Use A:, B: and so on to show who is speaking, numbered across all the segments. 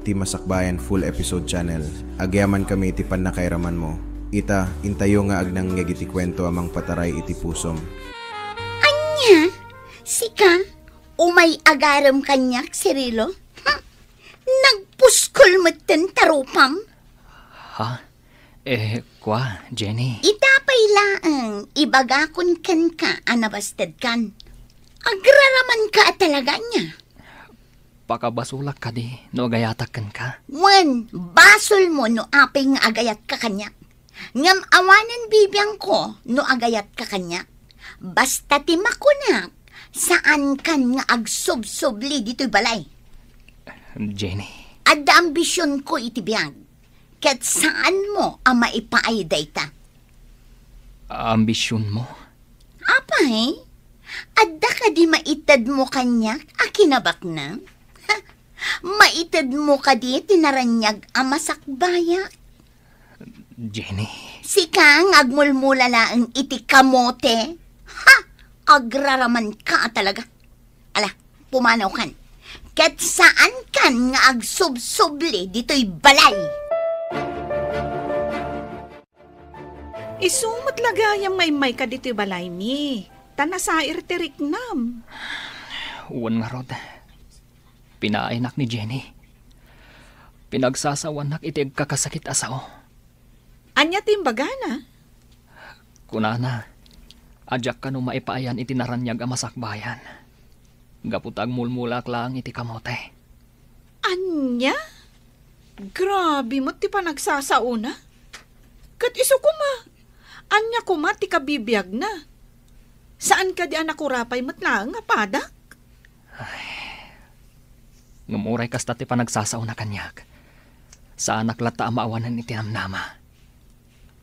A: ti Masakbayan Full Episode Channel. Agyaman kami iti panakairaman mo. Ita, intayo nga agnang ngagiti kwento amang pataray iti pusom.
B: Anya? Sika? Umay agaram kanyak, Cirilo? Nagpuskol mo't tarupam?
C: Ha? Kwa, Jenny?
B: Itapay laang, ibagakon kan ka, anabastad kan. Agraraman ka talaga niya.
C: Pakabasulak ka di, no agayatakan ka.
B: Wan, basol mo no apay nga agayat ka kanyak. Ngam awanan bibiyang ko no agayat ka kanyak. Basta timakunak, saan kan nga agsub-subli dito'y balay.
C: Jenny?
B: Adda ambisyon ko itibiyang. Ket saan mo ang maipaay dayta?
C: Ambisyon mo?
B: Apay? Adda ka di maitad mo kanyak, akinabak na? Maitad mo ka di tinaranyag ang masakbayak?
C: Jenny?
B: Sikang agmulmula laang iti kamote? Ha! Agraraman ka talaga. Ala, pumanaw kan. Ket saan kan nga agsub-subli dito'y balay?
D: Isumat lagayang may ka dito'y balay mi. Tanasair tirik nam.
C: Uwan nga rod. Pinainak ni Jenny. Pinagsasawanak iti kakasakit asao.
D: Anya timbagana?
C: Kunana, adyak ka no maipaayan iti naranyag ang masakbayan. Gaputag mulmulak lang iti kamote.
D: Anya? Grabe mo ti pa nagsasauna? Kat iso kuma. Anya kuma ti kabibiyag na. Saan ka di anak urapay matlang nga padak?
C: Ngumuray kasta ti pa nagsasauna kanyak. Sa anak lata ang maawanan iti namnama.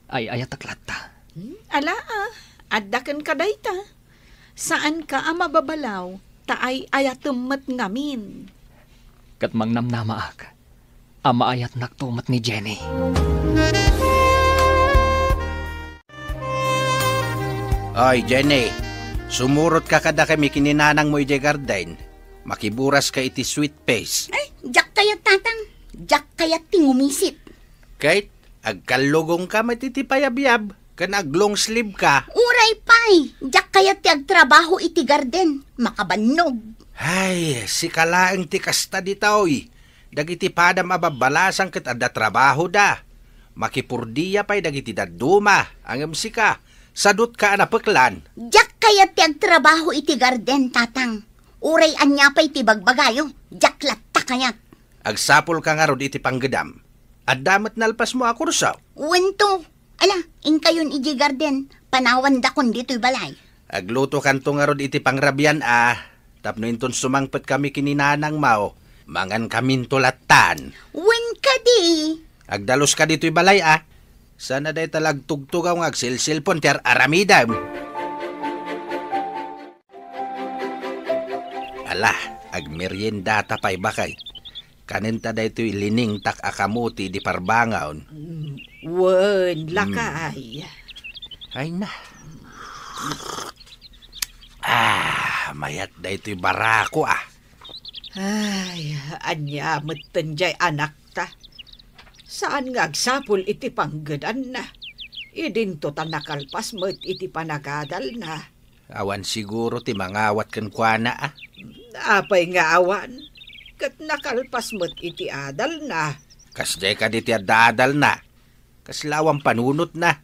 C: Ay ayat aklata.
D: Ala addakan ka dayta. Saan ka ang mababalaw? Taay ayatumat ngamin.
C: Kat mang namnama ak. Ama ayat naktumat ni Jenny.
E: Oy, Jenny. Sumurot ka kada kami kininanang mo iti garden. Makiburas ka iti sweet face.
B: Ay, jak kayat tatang. Jak kayat tingumisit.
E: Kahit agkalugong ka matiti payabiyab. Kan aglong sleeve ka.
B: Uray pay. Jak kayat ti agtrabaho iti garden. Makabannog.
E: Ay, si kalaang ti kasta di taoy. Dagiti padam ababalasang ket adda trabaho da. Makipurdiya pay dagiti daduma. Angem sika. Sadot ka anapeklan.
B: Jak kayat ti agtrabaho iti garden tatang. Uray anya pay ti bagbagayo. Jak latta kayat.
E: Agsapol ka nga rod iti panggedam. At damat nalpas mo ako rusaw.
B: Wento. Ala, inkayon iti garden. Panawan dakon dito'y balay.
E: Agluto kanto nga rod iti pangrabyan Tapno inton sumangpet kami kininanang mao. Mangan kamin tulatan.
B: Wen ka di.
E: Agdalos ka dito'y balay Sana day talag tugtugaw ng agsilsilpon ter aramidam. Ala, agmerienda tapay bakay. Kanenta day to'y lining tak akamuti di parbangaon.
D: Wen, lakay.
E: Ay na. Mayat day to'y barako
D: Ay, anya matanjay anak ta. Saan nga agsapol iti panggadan na? Idinto ta nakalpas mo't iti panagadal na.
E: Awan siguro ti mangawat kan kuana
D: Apay nga awan. Kat nakalpas mo't iti adal na.
E: Kasday ka di ti adadal na. Kaslawang panunot na.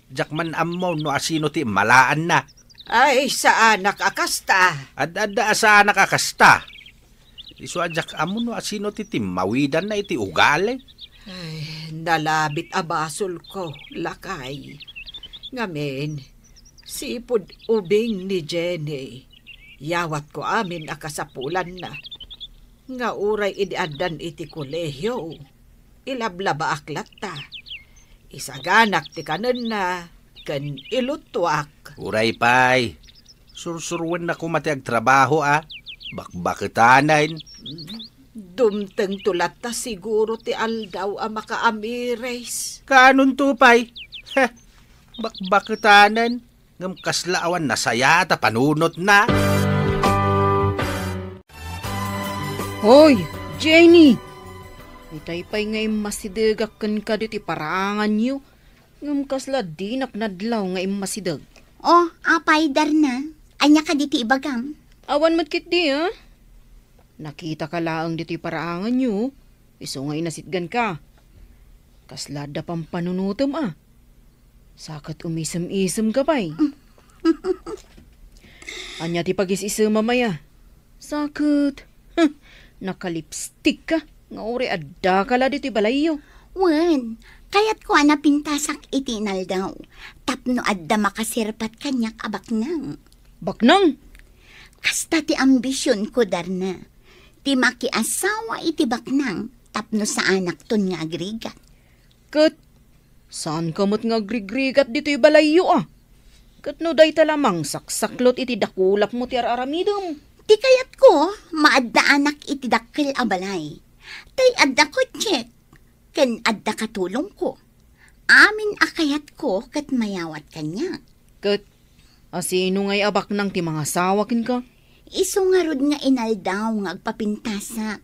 E: Jakman ammo no asino ti malaan na.
D: Ay, sa anak akasta.
E: Ad-adda sa anak akasta. Isu ajak amo no asino ti mawidan na iti ugale.
D: Ay, nalabit abasol ko, lakay. Ngamen, sipod ubing ni Jenny. Yawat ko amin akasapulan na. Nga uray idiadan iti kolehyo. Ilablaba aklat ta. Isaganak ti kanon na. Kan ilutwak.
E: Uray pay. Sursurwen na kumati agtrabaho Bakbakitanan.
D: Dumteng tulat ta siguro ti aldaw ang makaamires.
E: Kanon tupay? Bakbakitanan. Ngam kaslaawan nasaya ta panunot na.
F: Hoy, Jenny!
D: Itay-pay nga masidegakan ka diti parangan niyo. Ngam kasla di naknadlaw nga masidag.
B: Oh, apay Darna. Anya ka diti ibagam.
D: Awan matkit di ha? Nakita ka laang diti parangan niyo. Iso nga inasitgan ka. Kasla da pang panunutom Sakat umisem-isem ka pa'y. Anya ti pag-isisem mamaya. Sakit. Nakalipstick ka. Nga uri adda ka la diti balayo.
B: Wen, kayat ko pintasak itinal daw. Tapno adda makasirpat kanyak abaknang.
D: Baknang?
B: Kasta ti ambisyon ko, Darna. Ti makiasawa iti baknang tapno sa anak ton nga agrigat.
D: Kat, saan kamot nga grigrigat dito balayo Kat no day talamang saksaklot iti dakulap mo ti araramidom.
B: Ti kayat ko, maadda anak iti dakkel abalay. Tay adda ko check, ken adda katulong ko. Amin akayat ko kat mayawat kanya.
D: Kat, asino ngay abak nang ti mga sawakin ka?
B: Iso nga rod nga inaldaw nga agpapintasak.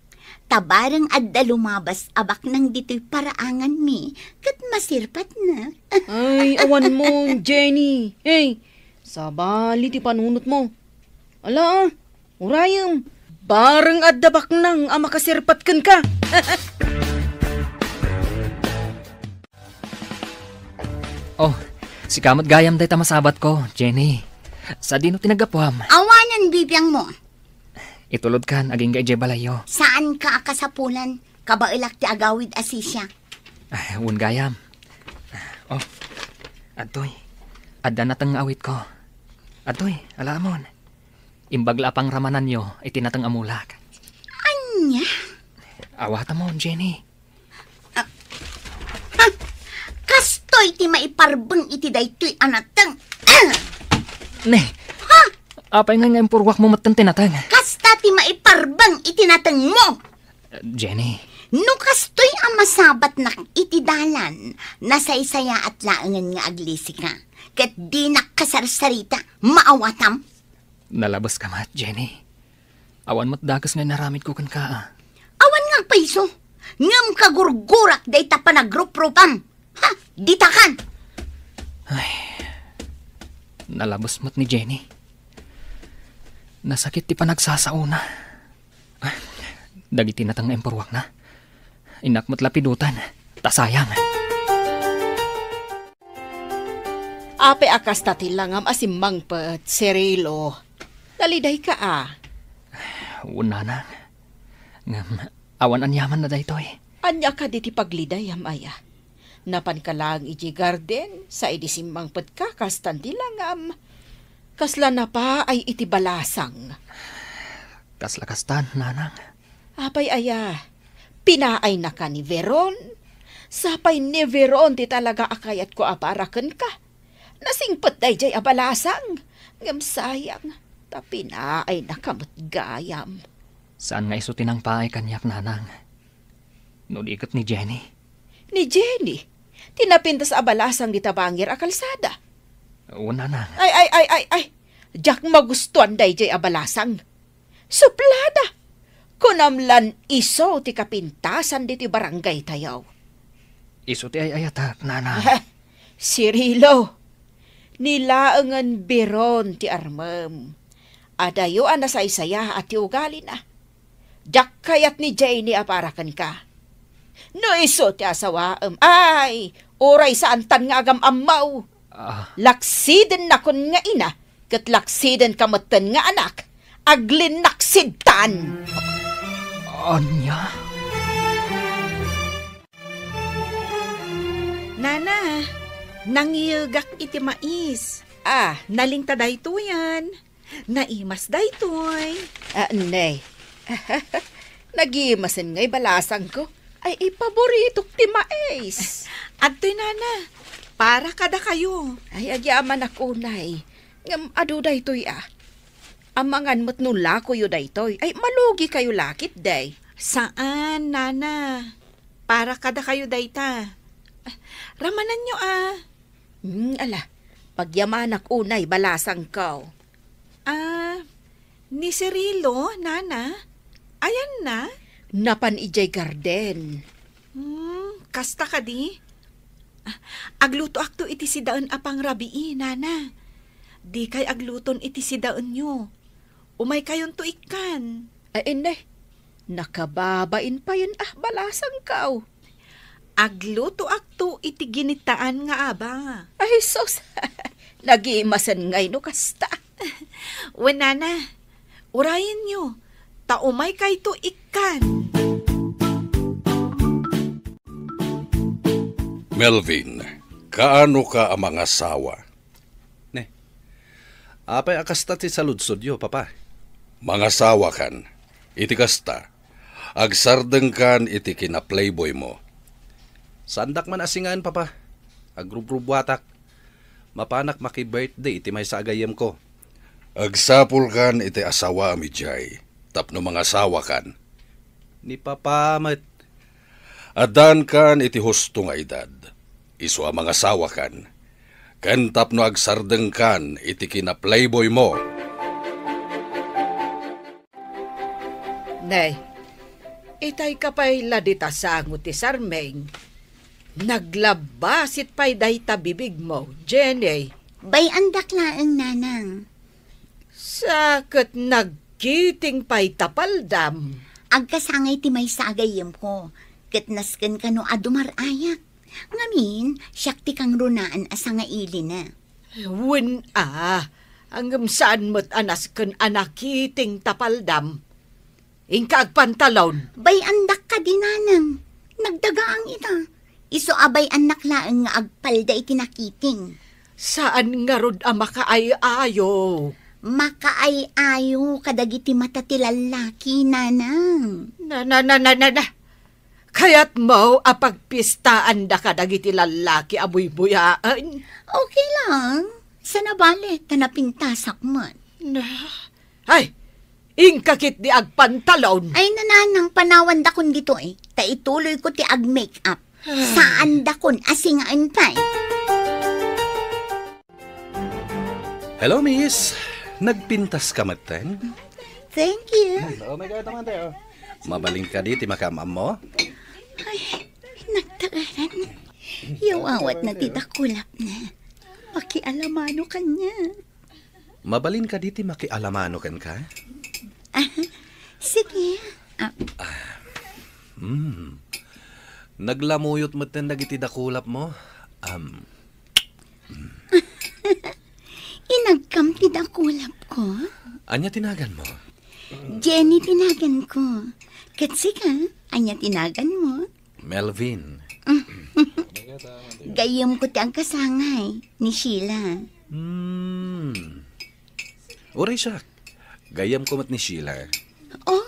B: Tabarang adda lumabas abak nang dito'y paraangan mi, kat masirpat na.
D: Ay, awan mo, Jenny. Hey, sabali ti panunot mo. Ala, urayam. Barang adda baknang makasirpat kan ka.
C: Oh, si kamot gayam day tamasabat ko, Jenny. Sa dino tinagapuam.
B: Awanan bibiyang mo.
C: Itulod kan, aging gay balayo.
B: Saan ka akasapulan? Kabailak ti agawid asisya.
C: Ay, un gayam. Oh, adoy. Adda natang awit ko. Adoy, alamon. Imbagla pang ramanan nyo, itinatang amulak.
B: Anya?
C: Awata mo, Jenny.
B: Kastoy ti maiparbeng iti daytoy anatang.
C: Ne, apay nga nga purwak mo matan tinatang.
B: Kasta ti maiparbeng iti natang mo.
C: Jenny.
B: No kastoy ang masabat na iti dalan, nasaysaya at laangan nga aglisi ka. Kat di nakasarsarita, maawatam.
C: Nalabas ka mat, Jenny. Awan mo't dagas nga naramid ko kan ka.
B: Awan nga paiso. Ngam kagurgurak day ta panagrup-rupam. Ha, ditakan.
C: Nalabas mo't ni Jenny. Nasakit ti panagsasauna. Dagiti natang nga empurwak na. Inak mo't lapidutan. Tasayang.
D: Ape akas tatilangam asimang pat, Cirilo. Daliday ka
C: Una na. Ngam, awan anyaman na daytoy.
D: Anya ka diti pagliday amaya. Napan ka lang iji garden sa idisimbang pat ka kastan tilangam. Kasla na pa ay iti balasang.
C: Kaslakastan, nanang.
D: Apay aya, pinaay na ka ni Veron. Sapay ni Veron ti talaga akayat ko aparakan ka. Nasingpot day jay abalasang. Ngam sayang, tapinaay na kamot gayam.
C: Saan nga isutin ang paay kanyak, nanang? Nulikot ni Jenny.
D: Ni Jenny, tinapintas abalasang di tabangir a kalsada.
C: Una na.
D: Ay, jak magustuhan day jay abalasang. Suplada, kunamlan iso ti kapintasan di ti barangay tayaw.
C: Iso ti ay ayatak, nanang.
D: Cirilo, nilaangan biron ti armam. Adayo ang nasaysaya at ti ugali na. Jak kayat ni Jenny aparakan ka. No iso ti asawaam. Ay, oray sa antan nga agam amaw. Laksiden na kun nga ina, kat laksiden kamatan nga anak, aglin naksidtan.
C: Anya?
F: Nana, nangyugak iti mais. Nalingta dayto yan. Naimas daytoy.
D: Nay, nagimasin nga'y balasang ko. Ay, ipaboritok ti mais.
F: Adtoy nana, para kada kayo.
D: Ay, agyaman ako, nay. Ngam, ado daytoy Amangan mo't nula ko yu daytoy. Ay, malugi kayo lakit, day.
F: Saan, nana? Para kada kayo dayta. Ramanan nyo
D: Ala, pagyamanak unay, balasang ko.
F: Ni Cirilo, nana? Ayan na? napan ijay garden.
D: Kasta ka di? Agluto akto iti sidaan apang rabii, nana. Di kay agluton iti sidaan nyo. Umay kayon to ikan.
F: Ay, nakababain pa yun balasang kao.
D: Agluto akto iti ginitaan nga aba.
F: Ay, sos, nag-iimasan ngay no kasta.
D: Nana, urayan nyo. Taumay kay to ikan.
G: Melvin, kaano ka ang mga asawa?
E: Apay akasta ti saludsod yo, papa.
G: Mga asawa kan, iti kasta, agsardeng kan iti kina-playboy mo.
E: Sandak man asingan, papa. Agrubrubuatak. Mapanak maki-birthday iti may sagayem ko.
G: Agsapul kan iti asawa mi jay, tapno mga asawa kan.
E: Ni papa met.
G: Adan kan iti husto nga edad, iso ang mga asawa kan. Ken tapno agsardeng kan iti kina-playboy mo.
F: Nay, itay ka pa'y ladita sa angot ti Sarmeng. Naglabasit pa'y dayta bibig mo, Jenny.
B: Bay andak laeng nanang.
F: Sakit nagkiting pa'y tapaldam.
B: Agkasangay ti may sagayem ko. Katnasken ka no adumarayak. Ngamin, siyak ti kang runaan asa nga ili na.
F: Hanggang saan mo't anas kan anakiting tapaldam. Ingka agpantalon.
B: Bay andak ka dinanang. Nagdagaang ita. Iso abay anak laeng nga agpalda iti nakiting.
F: Saan nga rod ang makaayo?
B: Makaayayo kadagiti mata ti lalaki, nanang.
F: Na. Kaya't mo apagpistaan da ka dagiti lalaki abuy-buyaan.
B: Okay lang. Sa nabalik, tanapintasak man.
F: Ay, ingkakit di agpantalon.
B: Ay nananang panawan da kun dito eh. Ta ituloy ko ti ag-makeup. Saan da kun asingaan pa eh.
E: Hello, miss. Nagpintas ka maten?
B: Thank you.
E: Oh my God, naman tayo. Mabaling ka di, timakam mo?
B: Ay, nagtagaran. Yawawat na titakulap na. Makialamano kanya.
E: Mabalin ka di, makialamano kan ka?
B: Sige.
E: Naglamuyot mo ten nagiti dakulap mo?
B: Inagkam tidakulap ko.
E: Anya tinagan mo?
B: Jenny tinagan ko. Katsi ka, anya tinagan mo.
E: Melvin.
B: Gayam ko ti ang kasangay ni Sheila.
E: Uray siya. Gayam ko mat ni Sheila.
B: Oh,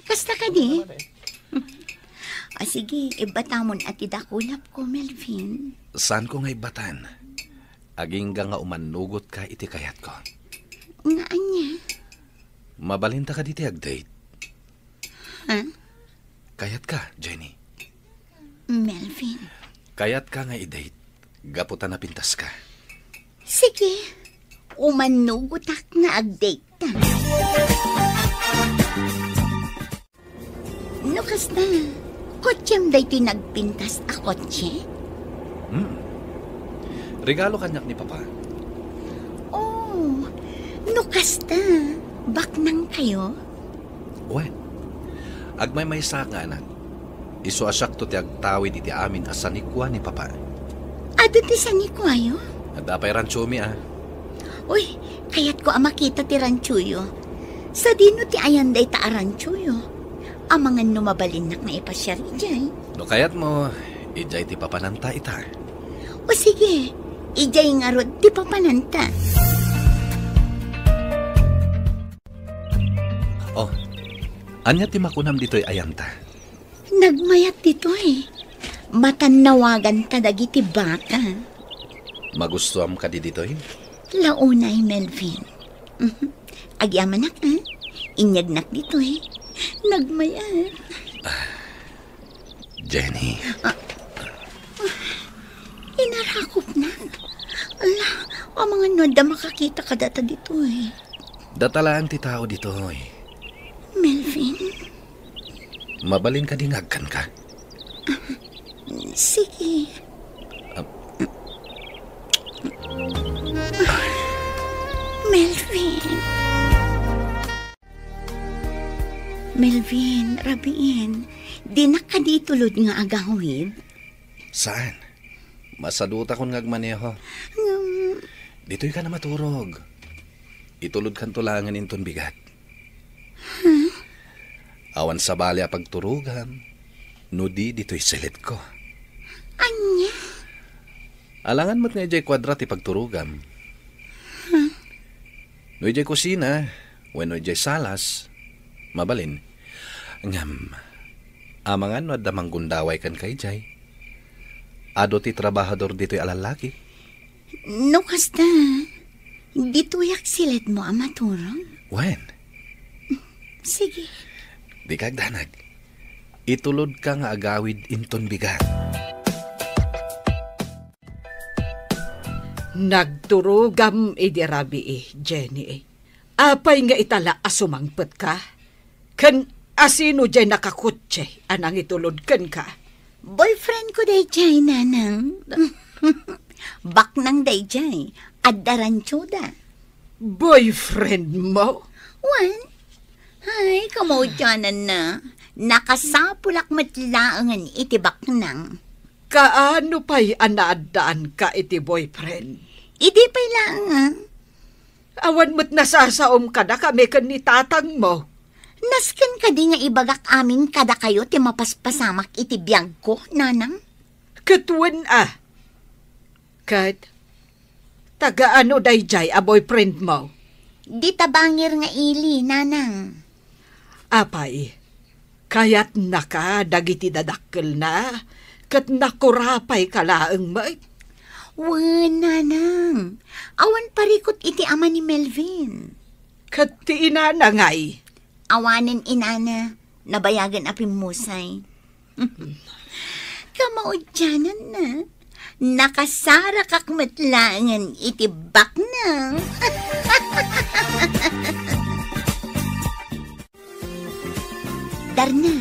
B: kasta ka di? Sige, ibatamon at idakulap ko, Melvin.
E: Saan ko ngay batan? Aging nga umanugot ka iti kayat ko.
B: Nga anya?
E: Mabalinta ka diti ag-date.
B: Ha?
E: Kayat ka, Jenny.
B: Melvin.
E: Kayat ka nga i-date. Gaputan na pintas ka.
B: Sige, umanugotak nga ag-date ta. No, kasta, kotsem day tinagpintas a kotse?
E: Regalo kanyak ni Papa.
B: Oh, no, kasta, baknang kayo?
E: Uwe, agmay may saka anak. Iso asyak to ti agtawid iti amin asanikwa ni Papa.
B: Ado ti sanikwayo?
E: Adapay ranchumi
B: Uy, kayat ko makita ti ranchuyo. Sa dino ti ayan day ta ranchuyo. Amangan numabalinak na ipasyari jay.
E: No kayat mo, ijay ti papananta ita.
B: O sige, ijay nga rod ti papananta.
E: Oh, anya ti makunam dito'y ayanta.
B: Nagmayat dito eh. Matanawagan ta dagiti baka.
E: Magustuam ka di dito'y?
B: Launay, Melvin. Agyaman ha? Inyagnak dito eh. Nagmayat.
E: Jenny.
B: Inarakop na. Ala, o mga noda makakita ka data dito eh.
E: Datalaan ti tao dito'y.
B: Melvin.
G: Mabalin ka dingagkan ka.
B: Sige. Melvin, Rabiin, di na ka di tulod nga agawid?
G: Saan? Masaduta kon ngagmaneho. Dito'y ka na maturog. Itulod kan tulangan inton bigat. Awan sa bali a pagturugan. Nudi dito'y silit ko.
B: Anya?
G: Alangan mo't nga jay kwadrat ipagturugan. No jay kusina, when jay salas, mabalin. Ngam, amangan no adamang gundaway kan kay jay. Ado ti trabahador dito'y alalaki.
B: No, kasta. Dito yak silit mo ang maturong.
G: When?
B: Sige.
G: Di kagdanag. Itulod ka nga agawid inton bigat.
F: Nagturugam idirabi Jenny. Apay nga itala asumangpet ka? Kan asino jay nakakutse anang itulod kan ka?
B: Boyfriend ko day jay, nanang. Bak nang day jay. Addaran tsuda.
F: Boyfriend mo?
B: Wan? Ay, kamodyanan na. Nakasapulak matlaangan itibak nang.
F: Kaano pa'y anaadaan ka iti boyfriend?
B: Idi pa'y lang.
F: Awan mo't nasasaom ka na kami kan ni tatang mo.
B: Nasken ka di nga ibagak amin kada kayo ti mapaspasamak iti biyag ko, nanang.
F: Katuan Kat, taga-ano dayjay a boyfriend mo?
B: Di tabangir nga ili, nanang.
F: Apay, kayat naka dagiti dadakkel na, kat nakurapay kalaang mo.
B: Wan, nanang. Awan parikot iti ama ni Melvin.
F: Kat ti ina na ngay.
B: Awanin inana, nabayagan apimusay. Kamaudyanan na. Nakasara kakmatlangan itibak na. Darna,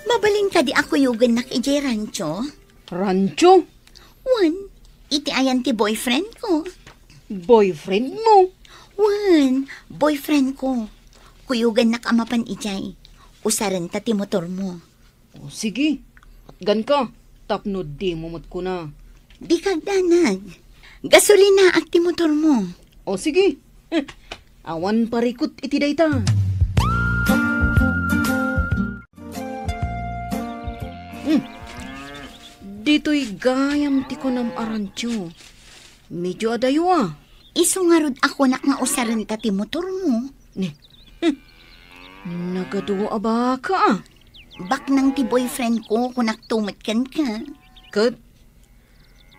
B: mabalin ka di ako yugan na kay rancho?
H: Rancho?
B: Wan, iti ayan ti boyfriend ko.
H: Boyfriend mo?
B: Wan, boyfriend ko. Kuyugan na kamapan ijay. Usaran ta ti motor mo.
H: O sige, atgan ka. Tapno di mumot ko na.
B: Di kagdanag. Gasolina at ti motor mo.
H: O sige, awan parikot iti dayta. Dito'y gayam ti ko nam arancho. Medyo adayo
B: Isungarod ako nak nga usaran ta ti motor mo.
H: Nagaduwa ba ka?
B: Bak nang ti boyfriend ko kung naktumatkan ka.
H: Kat,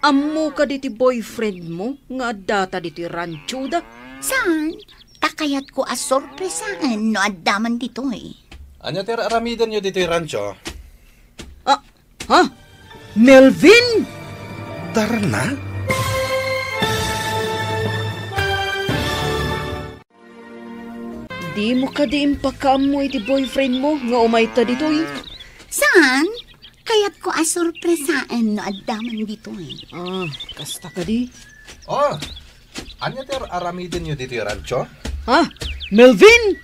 H: ammo ka diti boyfriend mo nga data diti rancho da?
B: Saan? Takayat ko as sorpresaan no addaman dito eh.
G: Anya ter aramidan nyo dito'y rancho?
H: Ha? Melvin?
G: Darna?
H: Di mo ka di impakaam iti boyfriend mo nga umayta dito'y.
B: Saan? Kayat ko as sorpresaan no addaman dito eh.
H: Kasta ka di.
G: Oh, anya ter aramidan nyo dito'y rancho?
H: Ha? Melvin?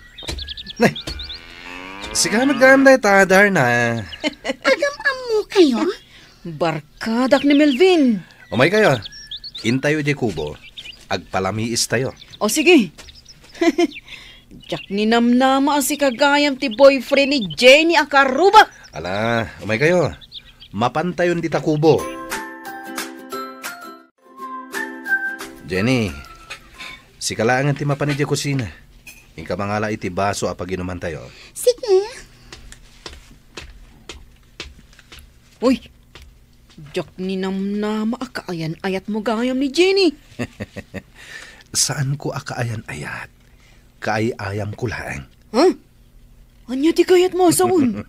G: Sige nagdaan ta, Darna.
B: Agam mo kayo?
H: Barkadak ni Melvin.
G: Umay kayo. Intayo di kubo. Agpalamiis tayo.
H: O sige. Jak ni namnama si kagayam ti boyfriend ni Jenny Akaruba.
G: Ala, umay kayo. Mapantayon di ta kubo. Jenny, si kalaangan ti mapanidya kusina. Ingka mangala iti baso a paginuman tayo.
B: Sige.
H: Uy, jak ni namnama akaayan ayat mo gayam ni Jenny.
G: Saan ko akaayan-ayat? Kaay-ayam ko lang.
H: Ha? Anya ti kayat mo sawon?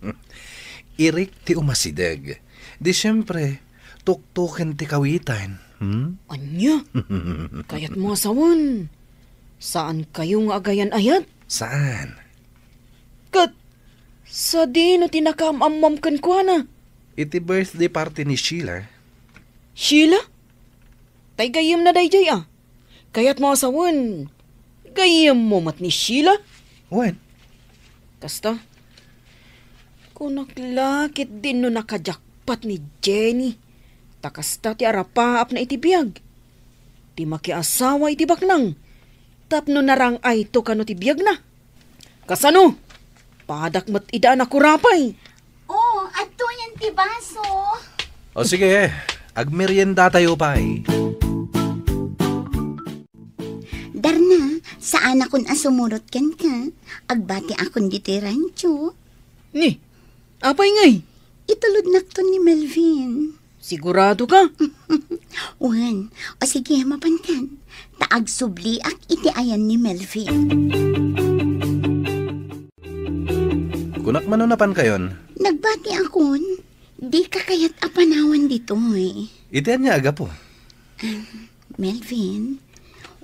G: Irik ti umasideg. Di siyempre, tuktukin ti kawitan.
H: Anya? Kayat mo sawon? Saan kayo nga agayan ayat?
G: Saan?
H: Kat, Sa dino tinakaamamam kan kwa na.
G: Iti birthday party ni Sheila.
H: Sheila? Tay gayam na dayjay Kaya't mo asawan. Gayam mo mat ni Sheila?
G: When?
H: Kasta? Kunaklakit din no nakajakpat ni Jenny. Takasta ti arapaap na itibiyag. Ti makiasawa iti baknang. Tapno narang ay to kano ti biyag na. Kasano? Padak mat idaan ako rapay.
B: Oh, ato yan ti baso.
G: O sige, agmerienda tayo pa
B: Darna, saan akon asumurot ken ka? Agbati akon diti rancho.
H: Ni, apay ngay?
B: Itulod nakto ni Melvin.
H: Sigurado ka?
B: Wan, o sige, mapankan. Taag subli ak iti ayan ni Melvin.
G: Kunak manunapan kayon.
B: Nagbati akon. Di ka kayat apanawan dito eh.
G: Itian niya aga po.
B: Melvin,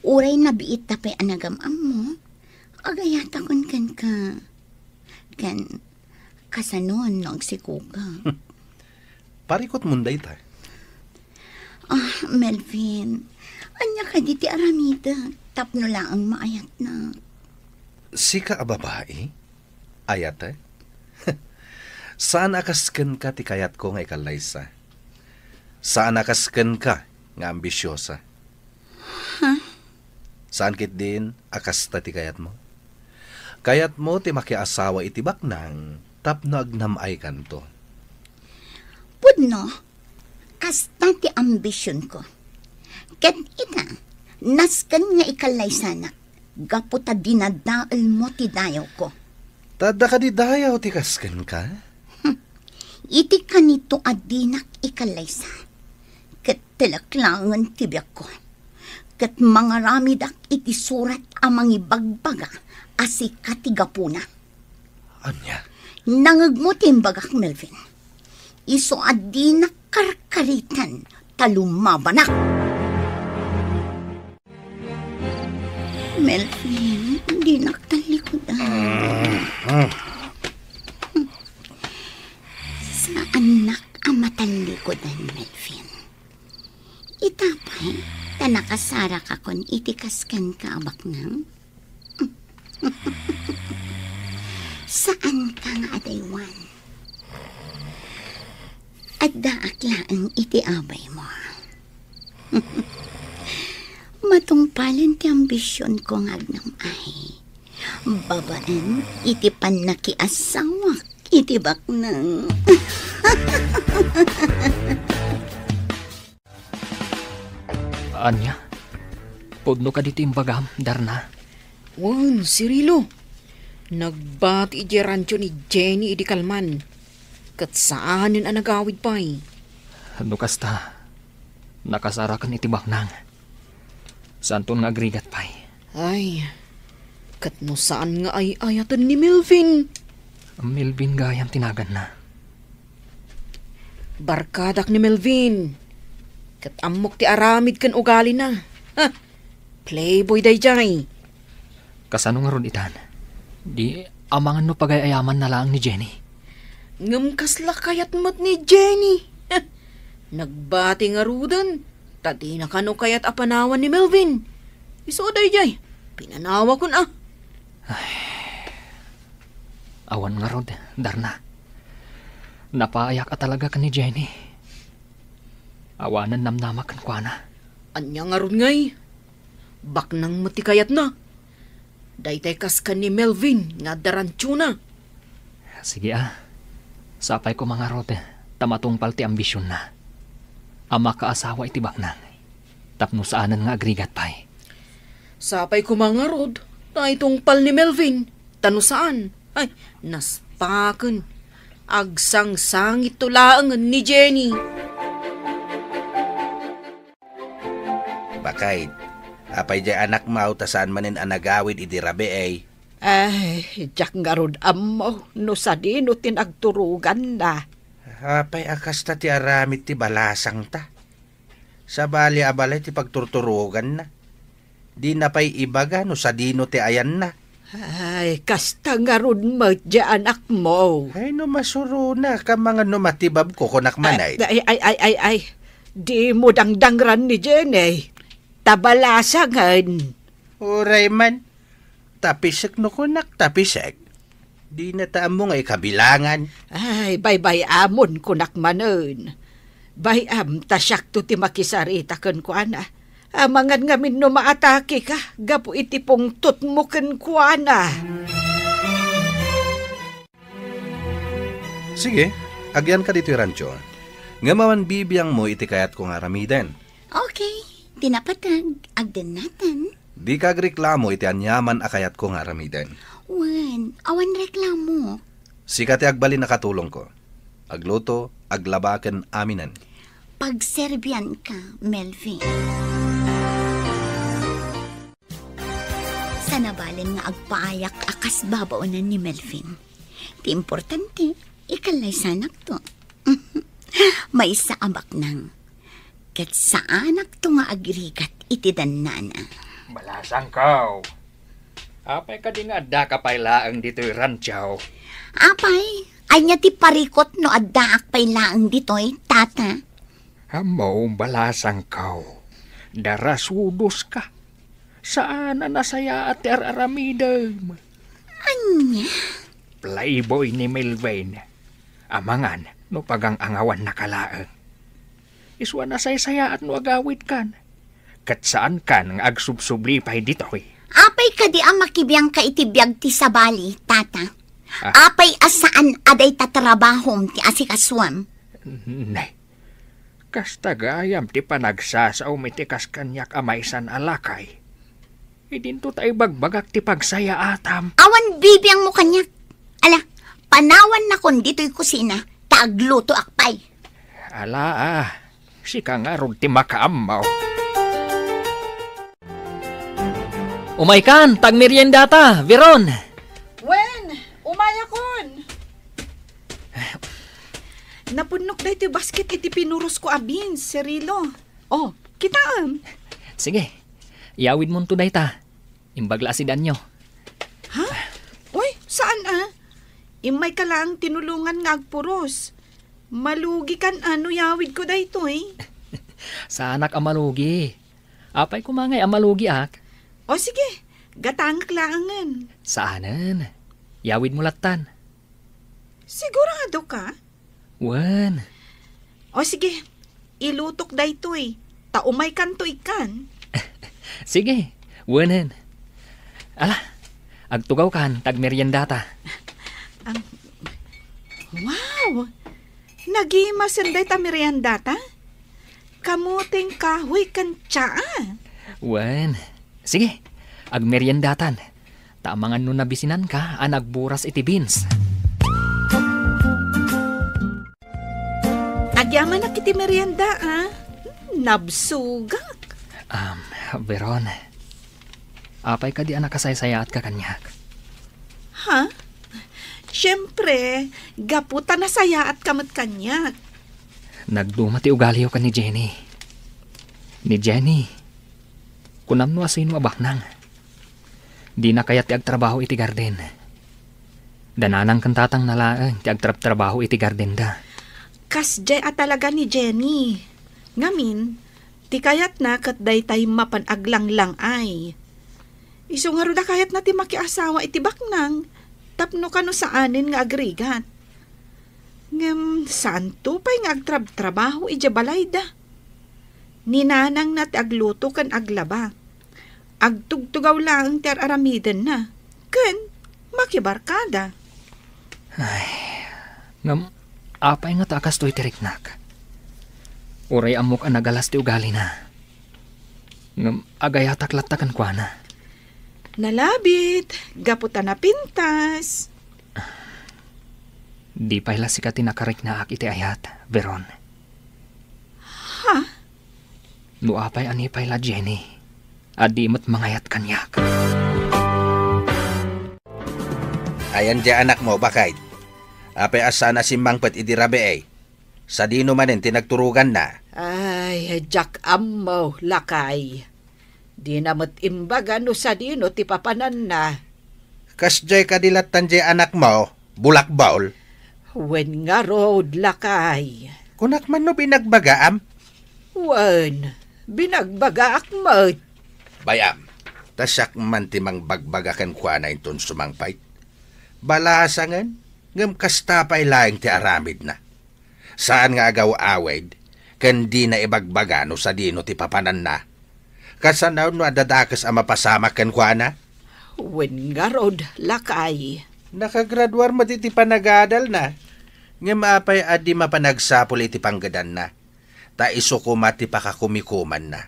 B: uray na biit tapay anagam-am mo. Agayat akon kan ka. Kan, kasanon nagsikuga.
G: Parikot munday ta.
B: Melvin, anya ka di ti aramida. Tapno lang ang maayat na.
G: Sika a babae? Ayat Saan akasken ka ti kayat ko nga ikalaysa? Saan akasken ka nga ambisyosa? Saan kit din akasta ti kayat mo? Kayat mo ti makiasawa iti baknang tapno agnamay kanto.
B: Pudno, kasta ti ambisyon ko. Ket ita, nasken nga ikalay sana. Gaputa dinadaal mo ti dayaw ko.
G: Tada ka di dayaw ti kasken ka?
B: Iti kanito adinak ikalaysa. Ket tilaklangan tibyak ko. Ket mga ramidak iti surat amang ibagbaga asi katigapuna.
G: Anya?
B: Nangag mo timbagak, Melvin. Iso adinak karkaritan talumabanak. Melvin, di naktalikodan. Sa anak ang matalikodan, Melvin. Itapay, tanakasara ka kon itikaskan ka abak nang. Saan ka nga adaywan? At daaklaan iti abay mo. Matungpalan ti ambisyon ko nga agnamay. Babaan iti panakiasawak iti baknang.
C: Anya? Pudno ka dito imbagam, Darna.
H: Wan, Cirilo. Nagbati iti rancho ni Jenny idi Kalman. Kat saanin ang nagawid pa'y.
C: Ano kasta? Nakasarakan iti baknang. Saan to nga agrigat pa'y?
H: Ay, kat no saan nga ay ayatan ni Melvin.
C: Melvin gayam tinagan na.
H: Barkadak ni Melvin. Kat amok ti aramid kan ugali na. Ha, playboy dayjay.
C: Kasano nga ron itan? Di amangan no pagayayaman na lang ni Jenny.
H: Ngam kasla kayat mat ni Jenny. Ha, nagbati nga rudan. Tati na kano kayat apanawan ni Melvin. Iso dayjay. Pinanawa ko na.
C: Awan nga rod, Darna. Napaayak ka talaga ka ni Jenny. Awanan namnamakan kwa na.
H: Anya nga ron ngay. Baknang matikayat na. Daytay kas ka ni Melvin nga darantyo na.
C: Sige Sapay ko mga rod, tamatungpal ti ambisyon na. Ama kaasawa iti baknang. Tapno saanan nga agrigat pa'y.
H: Sapay ko mga rod, na itungpal ni Melvin. Tano saan? Ay, naspaken. Agsang-sangit tulaangan ni Jenny.
E: Bakay, apay jay anak mau tasaan manin anagawid iti rabi ay.
F: Ay, jak nga rod amo, no sa dino tinagturugan na.
E: Apay akas ta ti aramid ti balasang ta. Sa bali abalay ti pagturturugan na. Di na pa'y ibaga no sa dino ti ayan na.
F: Ay, kasta nga ron mo dyan anak mo.
E: Ay, no masuro na ka mga numatibab ko kunak manay.
F: Ay. Di mo dangdangran ni Jenny. Tabalasangan.
E: Uray man. Tapisek no kunak, tapisek. Di na taamo nga ikabilangan.
F: Ay, bay amon kunak manon. Bayam tasyak to ti makisarita ken kuana. Amangan ngamin no maatake ka, gapu iti pong tutmo ken kuana.
G: Sige, agyan ka dito rancho. Nga maman bibiyang mo iti kayat ko nga ramiden.
B: Okay, tinapatag, agdan natin.
G: Di ka reklamo iti anyaman akayat ko nga ramiden.
B: Wan, awan reklamo.
G: Sikat agbalin na katulong ko. Agluto, aglabaken aminan.
B: Pagserbian ka, Melvin. Sa nabalin nga agpaayak akas babaunan ni Melvin. Ti importante, ikalay sanak to. May isa amak nang. Kat sa anak to nga agrigat iti danana.
C: Balasang kaw. Apay ka di nga adda ka pailaang dito'y ranchaw.
B: Apay, ay niya ti parikot no addaak pay laang ditoy, tata.
C: Hamaw balasang kaw. Darasudos ka. Saan na nasaya at araramidam?
B: Anya?
C: Playboy ni Melvin. Amangan, no pagang angawan na kalaang. Iswa na saya at no agawit kan. Kat saan kan nga agsubsubli pa'y dito'y.
B: Apay ka di ang makibiyang ka itibiyag ti sabali, tata. Apay asaan aday tatrabahom ti asikaswam.
C: Nay, kasta gayam ti panagsasaw mitikas kanyak amaysan alakay. Idinto tayo bagbagak ti pagsaya atam.
B: Awan bibiyang mo kanyak. Ala, panawan na kon dito'y kusina, taagluto akpay.
C: Ala sika nga ron ti makaamaw. Umaykan, tagmerienda ta, Veron.
D: Wen, umaya kon. Napunok na iti basket iti pinuros ko abin, Cirilo. Oh, kitaan.
C: Sige, iawid mo tunay ta. Imbagla asidan nyo.
D: Ha? Uy, saan Imay ka lang tinulungan nga agpuros. Malugi kan yawid ko dayto
C: Sa anak amalugi. Apay kumangay amalugi ak.
D: O sige, gatangak laangan.
C: Saanan? Yawid mo latan.
D: Sigurado ka?
C: Wan.
D: O sige, ilutok dayto taumay kan to ikan.
C: Sige, wanan. Ala, agtugaw kan, tagmerienda ta.
D: Wow! Nagimasan day ta meriendata? Kamuting kahoy kan tsaa.
C: Wan. Sige, agmeriendatan. Tamangan no nabisinan ka, anagburas iti beans.
D: Agyaman na kiti merienda, Nabsugak.
C: Veron. Apay ka di anak kasaysayaat ka kanyak.
D: Ha? Siyempre, gaputa na sayaat kamat kanyak.
C: Nagdumati ugaliw ka ni Jenny. Ni Jenny. Kunam no asino abaknang. Di na kaya ti agtrabaho iti garden. Dananang kantatang nalaang ti agtrabaho iti garden da.
D: Kasjay at talaga ni Jenny. Ngamin, ti kayat na kat daytay mapanaglang lang ay. Iso nga ro da kayat na ti makiasawa iti baknang. Tapno kano saanin nga agrigat. Ngem, saan to pa'y nga agtrabaho iti balay da. Ninanang na ti agluto kan aglaba. Agtugtugaw lang ti aramiden na. Ken, makibarkada.
C: Ngam, apay nga takas to'y tiriknak. Uray amok ang nagalas ti ugali na. Ngam, agayatak latakan kwa na.
D: Nalabit, gaputa na pintas.
C: Di pa'y sikat tinakarik na ak iti ayat, Veron.
D: Ha?
C: No apay ani pa'y la Jenny. Adi mo't mangayat kanyak.
E: Ayan di anak mo, bakit? Apay asa na si Mangpet idirabe Sa dino manin tinagturugan na.
F: Ay, Jack Ammo, lakay. Di namat imbaga no sa dino ti papanan na.
E: Kasjay kadilatan jay anak mo, bulak baol.
F: Wen nga road lakay.
E: Kunak man no binagbagaam.
F: Wen, binagbaga akmat.
E: Bayam, tasak man timang bagbagakan kwa na inton sumangpait. Balasangan, ngam kastapay laing ti aramid na. Saan nga agaw awed, kandi na ibagbaga no sa dino ti papanan na. Kasanaw no adadakas ang mapasamakan kwa na.
F: Wen nga road lakay.
E: Nakagraduar mo ti panagadal na. Nga maapay adi mapanagsapol iti panggadan na. Ta isukuma ti pakakumikuman na.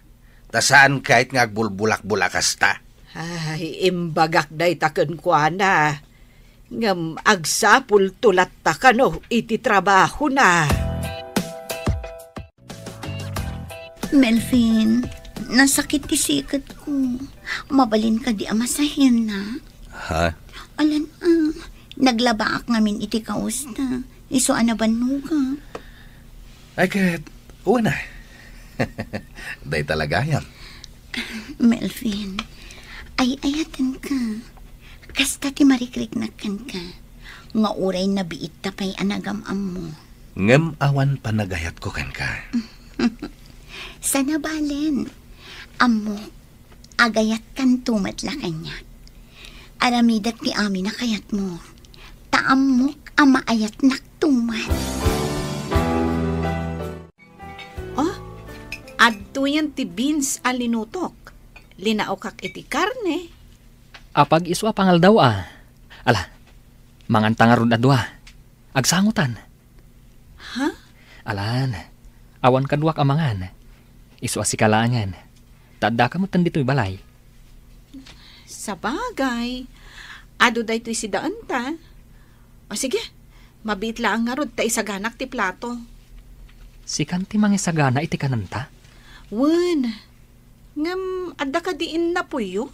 E: Ta saan kahit nga agbulbulak-bulakas ta.
F: Ay, imbagak day taken kwa na. Ngam agsapul tulat ta kano iti trabaho na.
B: Melvin, nasakit ti sikat ko. Mabalin ka di amasahin na.
G: Ha?
B: Alan, naglabaak ngamin iti kausta. Iso anaban ka.
G: Ay, kat, una. Day talaga yan.
B: Melvin, ay ayatan ka. Kasta ti marikriknakan ka. Nga uray na biit tapay anagamam mo.
G: Ngem awan panagayat ko kan ka.
B: Sana balen. Amo, agayat kan tumatla kanya. Aramidat ti amin na kayat mo. Taamok ang maayat naktumat.
D: Oh, adto yan ti beans alinutok. Linaokak iti karne.
C: Apag iswa pangal daw Ala, mangantangarod na dua. Agsangutan.
D: Ha?
C: Alan, awan kadwak amangan. Iswa si kalangan. Tanda ka mo tandito'y balay.
D: Sa bagay. Ado da ito'y si daan ta. O sige, mabit lang nga rod ta isaganak ti plato.
C: Si kanti mangisagana iti kananta.
D: Wen, ngam adda ka diin na puyo.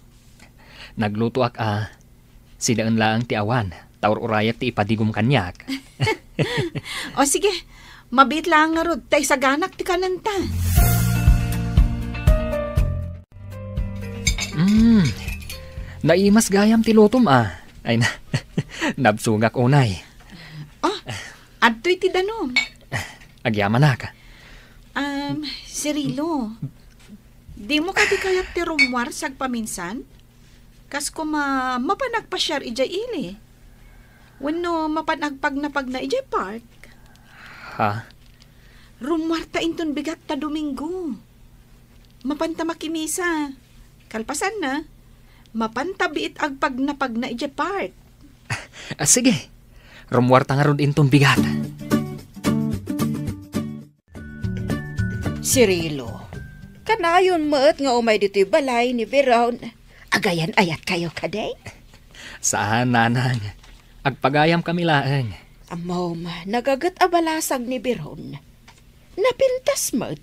C: Nagluto ak si daan laang ti awan. Taur urayat ti ipadigom kanyak.
D: O sige, mabit lang nga rod ta isaganak ti kananta.
C: Naimas gayam ti lutom Ay na, nabsugak unay.
D: Oh, adto'y ti danom.
C: Agyaman na ka.
D: Cirilo, di mo ka di kayat ti rumwar sag paminsan? Kas ko mapanagpasyar ijay ili. Wano mapanagpag na ijay park.
C: Ha?
D: Rumwar ta inton bigat ta Domingo. Mapanta makimisa. Kalpasan na. Mapantabiit agpag na ijay park.
C: Sige, rumwarta nga ron intong bigat.
F: Cirilo, kanayon mo't nga umay dito'y balay ni Veron. Agayan ayat kayo kaday?
C: Saan, nanang? Agpagayam kami laang.
F: Amom, nagagat abalasag ni Veron. Napintas mo't.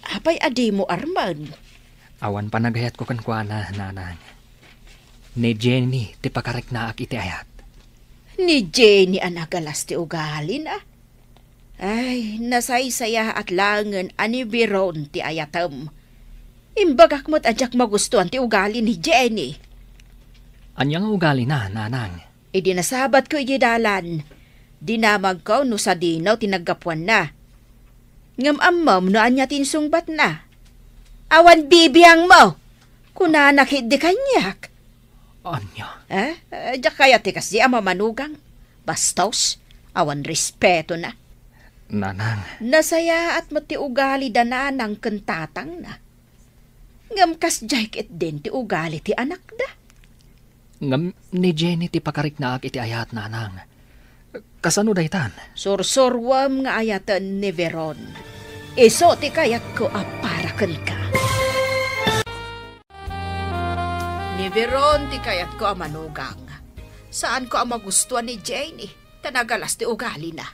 F: Apay adi mo arman.
C: Awan pa nagayat ko kankwana, nanang. Ni Jenny, ti pakarek na ak iti ayat.
F: Ni Jenny anagalas ti ugali na. Ay, nasaysaya at langan ani Veron ti ayatam. Imbagak mo't adyak magustuhan ti ugali ni Jenny.
C: Anyang ugali na, nanang.
F: Idi nasabat ko ididalan. Dinamag ko no sa dinaw tinagapuan na. Ngam amam no anya tinsungbat na. Awan bibiyang mo. Kunanakit di kanyak.
C: Anya?
F: Diyak kaya ti kasi ama manugang. Bastos, awan respeto na.
C: Nanang.
F: Nasaya at mati ugali dananang kentatang na. Ngam kas jayk it din ti ugali ti anak da.
C: Ngam ni Jenny ti pakarik na ak iti ayat, nanang. Kasano daytan?
F: Sursurwam nga ayatan ni Veron. Iso ti kayat ko aparakan ka. Ni Veron ti kayat ko amanugang. Saan ko ang magustuhan ni Jenny? Tanagalas ti ugali na.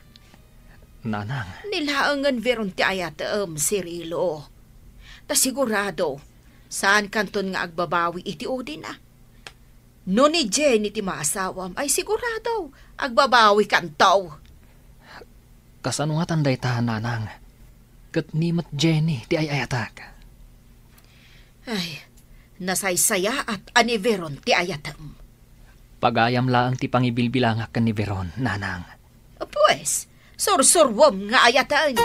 C: Nanang.
F: Nilaangan Veron ti ayatam, Cirilo. Ta sigurado, saan kanton nga agbabawi iti udi na? No ni Jenny ti maasawam, ay sigurado, agbabawi kantaw.
C: Kasano nga tanday ta, nanang? Kat nimot Jenny ti ayatak.
F: Ay, nasaysaya at ani Veron ti ayatam.
C: Pagayam laang ti pangibilbilangak kan ni Veron, nanang.
F: Pues, sursurwom nga ayatan.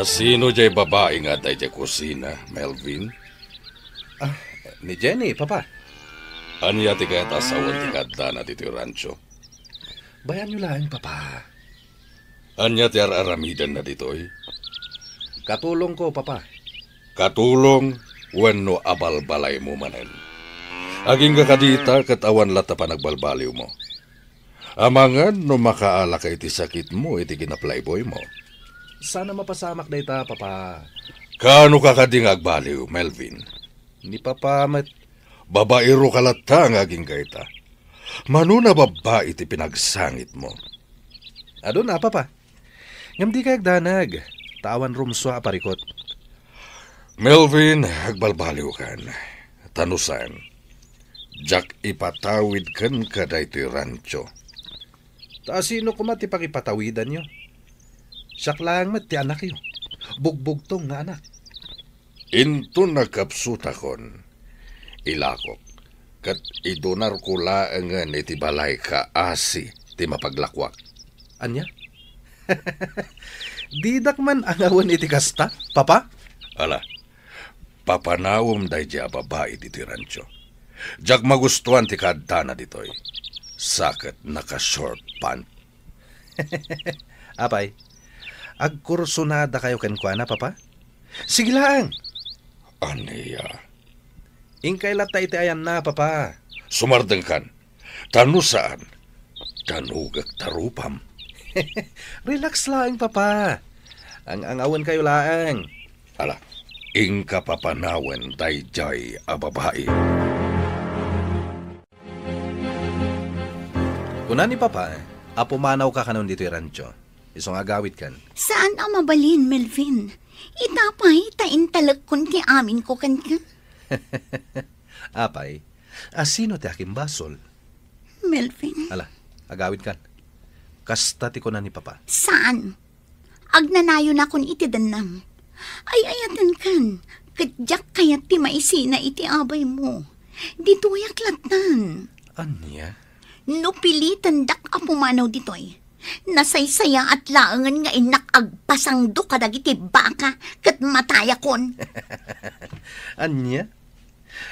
G: Sino jay babae nga day jay kusina, Melvin?
E: Ni Jenny, papa.
G: Anya ti kayat asawan ti kadda na dito yung rancho?
E: Bayan nyo lang, papa.
G: Anya ti aramidan na dito eh?
E: Katulong ko, papa.
G: Katulong, wenno abalbalay mo manen. Aging kakadita katawan lata pa nagbalbaliw mo. Amangan no makaala ka iti sakit mo iti gina-playboy mo.
E: Sana mapasamak na ita, papa.
G: Kano ka kading agbaliw, Melvin?
E: Ni papa met...
G: Babaero kalata nga aging gaita. Mano na babae iti pinagsangit mo?
E: Ado na, papa. Ngam di kayag danag. Tawan rumswa aparikot.
G: Melvin, agbalbaliw kan. Tanusan. Jak ipatawid kan kada ito'y rancho.
E: Sino kumati pakipatawidan nyo? Siyak lang met ti anak yo. Bugbog tong nga anak.
G: Into nakapsuta kon. Ilakok. Kat idonar ko laangan iti balay ka asi ti mapaglakwak.
E: Anya? Didak man ang awan iti kasta, papa?
G: Ala, papanawom day di babae dito rancho. Jak magustuhan ti kadana ditoy. Sakit naka-short pant.
E: Apay, agkursunada kayo kenkwana, papa? Sige lang.
G: Aniya.
E: Ingkay lata iti ayan na, papa.
G: Sumardeng kan. Tanusaan. Tanugag tarupam.
E: Relax lang, papa. Ang awan kayo laang.
G: Ala, ingka papanawen dayjay a babae.
E: Kuna ni papa, apumanaw ka kanon dito yung rancho. Isong agawit kan.
B: Saan ang mabalin, Melvin? Itapay, tain talag kun ti amin ko kan ka.
E: Apay, sino ti aking basol?
B: Melvin,
E: Ala, agawit kan. Kasta ti kuna ni papa.
B: saan? Agnanayo na kun iti danam. Ay ayatan kan, kadyak kayat ti maisina iti abay mo. Dituyak latan.
E: Anya?
B: No pilitan dak apumanaw ditoy. Nasaysaya at laangan nga inak agpasangdo kadagiti baka kat mataya kon.
E: Anya?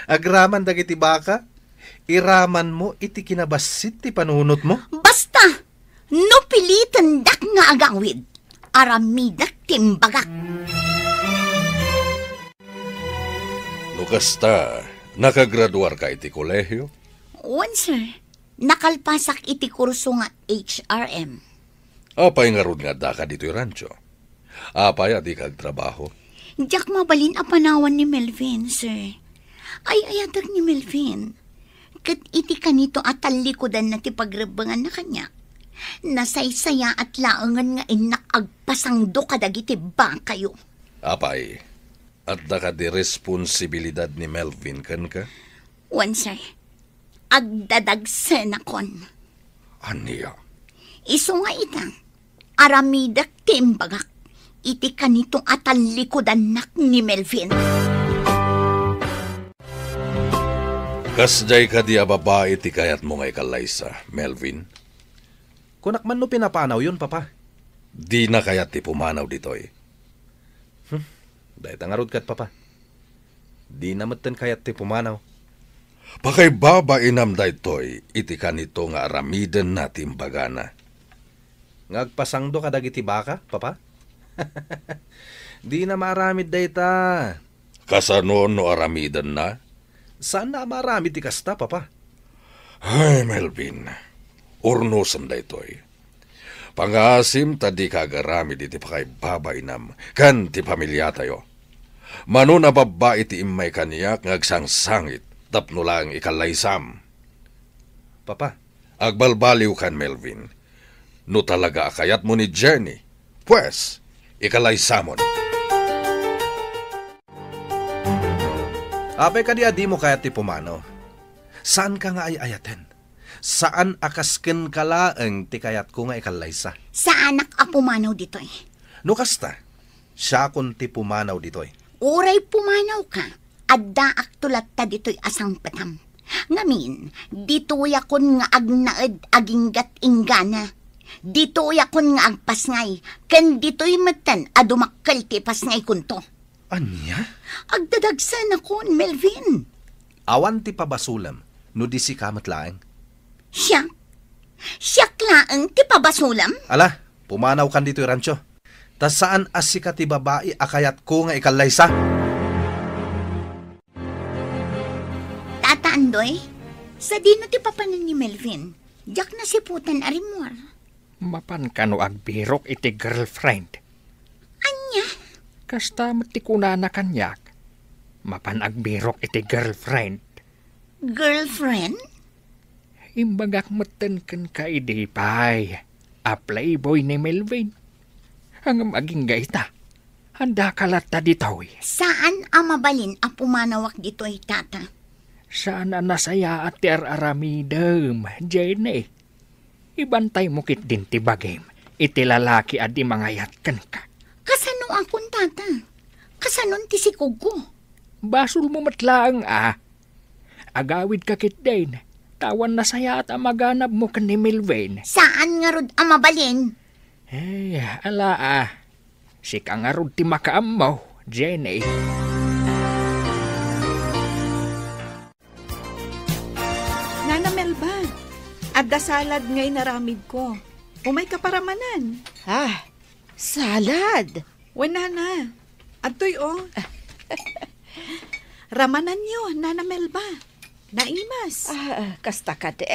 E: Agraman dagiti baka? Iraman mo iti kinabasit ti panunot mo?
B: Basta, no pilitan dak nga agawid. Aramidak timbagak.
G: Nukasta, nakagraduar ka iti kolehyo?
B: Once, sir, nakalpasak iti kurso nga HRM.
G: Apay nga rod nga daka dito yung rancho. Apay adi kagtrabaho.
B: Diyak mabalin a panawan ni Melvin, sir. Ay ayadag ni Melvin. Kat iti kanito at talikodan na ti pagrebangan na kanya. Nasaysaya at laangan nga inak agpasangdo kadagiti ba kayo.
G: Apay, at daka di responsibilidad ni Melvin kan ka?
B: Once, sir, agdadagsen akon.
G: Aniya?
B: Iso nga itang, aramidak timbagak, iti kanitong atalikodan nak ni Melvin.
G: Kasjay ka di babae ti kayat mo nga ikalaysa, Melvin.
E: Kunak man no pinapanaw yun, papa.
G: Di na kayat ti pumanaw ditoy.
E: Dahil tangarod kat, papa. Di namatan kayat ti pumanaw.
G: Pakay baba inam daytoy, iti kanito nga aramiden natin bagana.
E: Ngagpasangdo ka dagiti baka, papa? Di na maramid dayta.
G: Kasano no aramiden na?
E: Saan na maramid ti kasta, papa?
G: Ay, Melvin, urnusan daytoy. Pangasim tadi kagaramid iti pakay baba inam, kan ti pamilya tayo. Mano na baba iti imay kaniyak ngagsangsangit, tapno lang ikalaysam.
E: Papa,
G: Agbalbaliw kan, Melvin. No talaga akayat mo ni Jenny, pues, ikalaysamon.
E: apay ka di adi mo kayat ti pumanaw. Saan ka nga ay ayaten? Saan akasken kalaeng ti kayat ko nga ikalaysa?
B: Sa anak a pumanaw ditoy.
E: No kasta, siya kun ti pumanaw ditoy.
B: Uray pumanaw ka, adda aktulat ta dito'y asang patam. Ngamin, dito'y akon nga agnaed aginggat inggana. Dito'y akon nga agpasngay, ken dito'y matan adumakkel ti pasngay kunto.
G: Anya?
B: Agdadagsan akon, Melvin.
G: Awan ti pabasulam, no di si kamat laeng.
B: Siya? Siyak laeng ti pabasulam?
G: Ala, pumanaw kan dito'y rancho. Tas saan as si ka ti babae akayat ko nga ikalaysa?
B: Tata Andoy, sa dino ti papanan ni Melvin, jak na si putan arimwar.
C: Mapan ka no agbirok iti girlfriend.
B: Anya?
C: Kasta matikuna na kanyak. Mapan agbirok iti girlfriend.
B: Girlfriend?
C: Imbagak matan kan ka idipay. A playboy ni Melvin. Hangam aging gaita. Handa kalata ditoy.
B: Saan amabalin ang pumanawak dito'y tata?
C: Sana nasaya at aramidem, Jenny. Ibantay mo kit din ti bagim. Iti lalaki at di mangayat kan ka.
B: Kasano akong tata? Kasanon ti si Kugo?
C: Basul mo matlaang Agawid ka kit din. Tawan nasaya at amaganap mo kan ni Melvin.
B: Saan nga rod amabalin?
C: Ala Si ka nga rod ti makaamaw, Jenny.
D: Nana Melba, adda salad ngay naramid ko. Umay ka paramanan.
F: Salad.
D: Wala na. Atoy Ramanan nyo, Nana Melba. Naimas.
F: Kasta ka te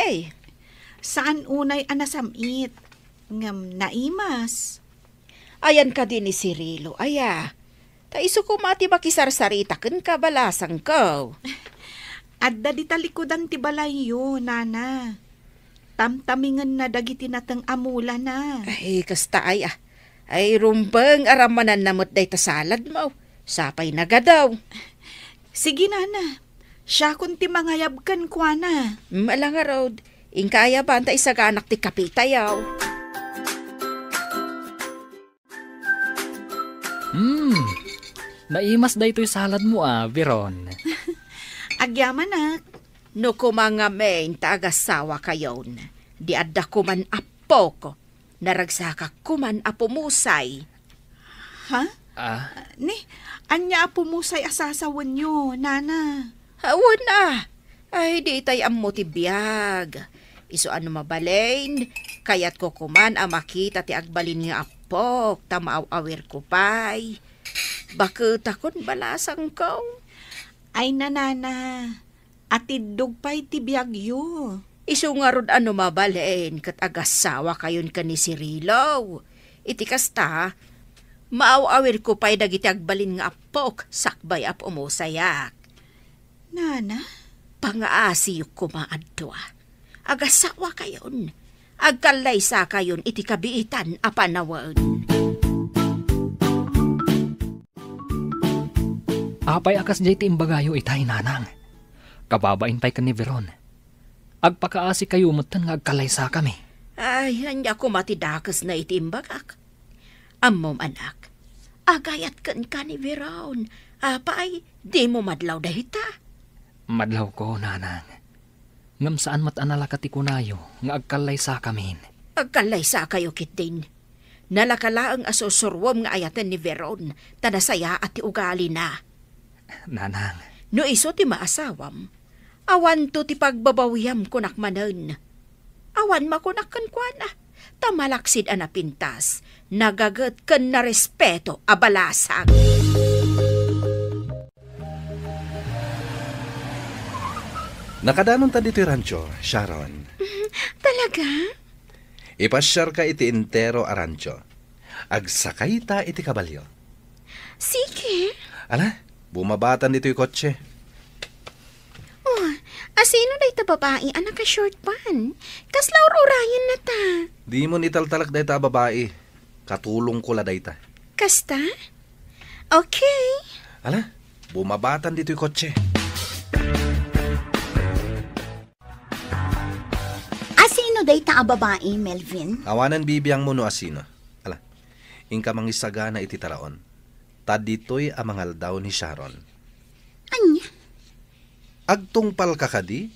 D: Saan unay anasamit? Ngam naimas.
F: Ayan ka din ni Cirilo, Ta iso ko mati makisarsarita ken kabalasang ko.
D: Adda di talikodan ti balayo, Nana. Tamtamingan na dagiti natang amula na.
F: Kasta Ay rumbeng aramanan namot day ta salad mo. Sapay nagadaw.
D: Sige, Nana. Siya kun ti mangayabkan kwa na.
F: Malanga road. Ingkaya ba anta isaganak ti kapitayaw?
C: Naimas da ito'y salad mo Veron.
D: Agyaman nak.
F: No kumanga main taagasawa kayon. Di adda kuman apo ko. Naragsaka kuman apumusay.
D: Ha? Ni, anya apumusay asasawan nyo, Nana.
F: Hawan Ay di tay ammo ti biyag. Iso ano mabalain. Kayat ko kuman makita ti agbalin nga apok. Tamaaw-awir ko pay. Bakit akon balasang ko?
D: Ay Nana. Atidog pa'y ti biyagyo.
F: Iso nga rod ano mabalain kat agasawa kayon ka ni Cirilo. Iti kasta, maaw-awir ko pa'y dagiti agbalin nga apok, sakbay ap umusayak.
D: Nana?
F: Pangaasiyok ko maadto agasawa kayon. Agkalaysa kayon iti kabiitan apanawan.
C: Apay akas jay ti imbagayo itay nanang. Kababain pa'y ka ni Veron. Agpakaasi kayo mutan nga agkalaysa kami.
F: Ay, hanya ko matidakas na itimbagak. Ammom anak, agayat kan ka ni Veron. Apay, di mo madlaw dahita.
C: Madlaw ko, nanang. Ngam saan matanala kati kunayo nga agkalaysa kami.
F: Agkalaysa kayo kitin. Nalakala ang asusurwom nga ayatan ni Veron, tanasaya at ti ugali na.
C: Nanang.
F: No iso ti maasawam. Awan to ti pagbabawiyam kunak manen. Awan makunakan kwa na. Tamalaksid anapintas. Nagagat kan na respeto abalasang.
G: Nakadanon ta dito rancho, Sharon.
B: Talaga?
G: Ipasyar ka iti entero a rancho. Agsakay ta iti kabalyo.
B: Sige.
G: Ala, bumabatan dito'y kotse.
B: Asino day ta babae anak ka short pan? Kaslaw urayan na ta.
G: Di mo nitaltalak day ta babae. Katulong ko la day ta.
B: Kasta? Okay.
G: Ala, bumabatan dito'y kotse.
B: Asino day ta babae, Melvin?
G: Awanan bibiyang mo no asino. Ala, ingka mangisaga na iti taraon. Ta dito'y amangal daw ni Sharon.
B: Anya?
G: Agtungpal ka kadi?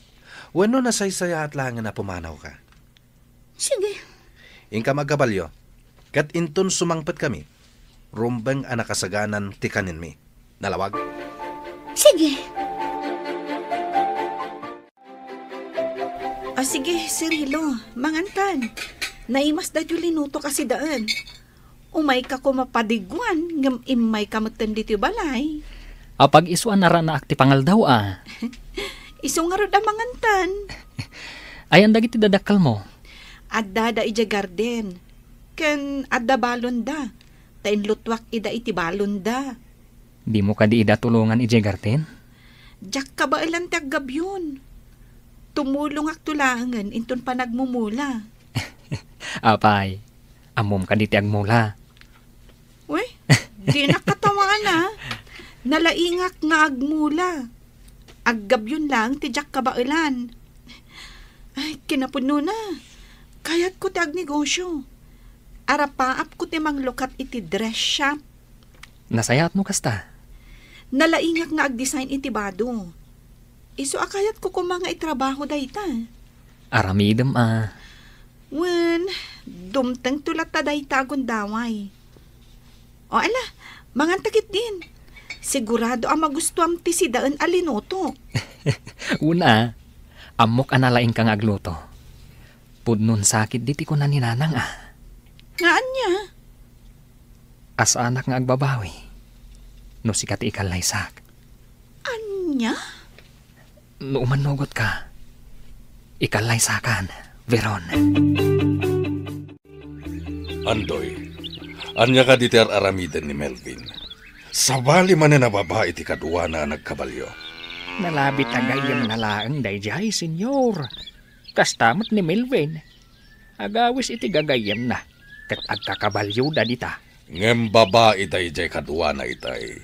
G: Wano nasaysaya at lang na pumanaw ka?
B: Sige.
G: Ingka magkabalyo. Kat inton sumangpet kami. Rumbeng anakasaganan tikanin mi. Nalawag?
B: Sige.
D: Sige, Cirilo, mangantan. Naimas da linuto kasi daan. Umay ka ko mapadigwan, ngam imay ka magtandito balay.
C: Apag isuan na na akti pangal daw
D: Iso nga rin mangantan.
C: Ayan dagiti dadakal mo.
D: Adda da ija garden. Ken adda balon da. Tain lutwak ida iti balon da.
C: Di mo ka di ida tulungan ije garten?
D: Jak ka ba ilang tagab yun? Tumulong ak tulangan, inton pa nagmumula.
C: Apay, amom ka di ti agmula.
D: Uy, di nakatawa na. Nalaingak nga agmula. Aggab yun lang, tijak kabailan. Ay, kinapuno na. Kayat ko ti agnegosyo. Arapaap ko ti manglukat iti dress shop.
C: Nasayat mo kasta?
D: Nalaingak nga ag-design iti bado. Iso akayat ko kung mga itrabaho dayta.
C: Aramidem
D: Wen, dumteng tulat ta dayta gundaway. O ala, mangantakit din. Sigurado ang magustuam ti si daan alinoto.
C: Una, amok analaing kang agluto. Pudnon sakit diti ko na ninanang
D: Ngaan niya?
C: As anak nga agbabawi. No sikat ikalay sak.
D: Anya?
C: No umanugot ka. Ikalay sakan, Veron.
G: Andoy, anya ka diter aramiden ni Melvin. Sabali man na babae ti kadwa na nagkabalyo.
C: Nalabit agayam nalaang dayjay, senyor. Kastamot ni Melvin. Agawis iti gagayam na. Kat agkakabalyo da dita.
G: Ngem babae dayjay kadwa na itay.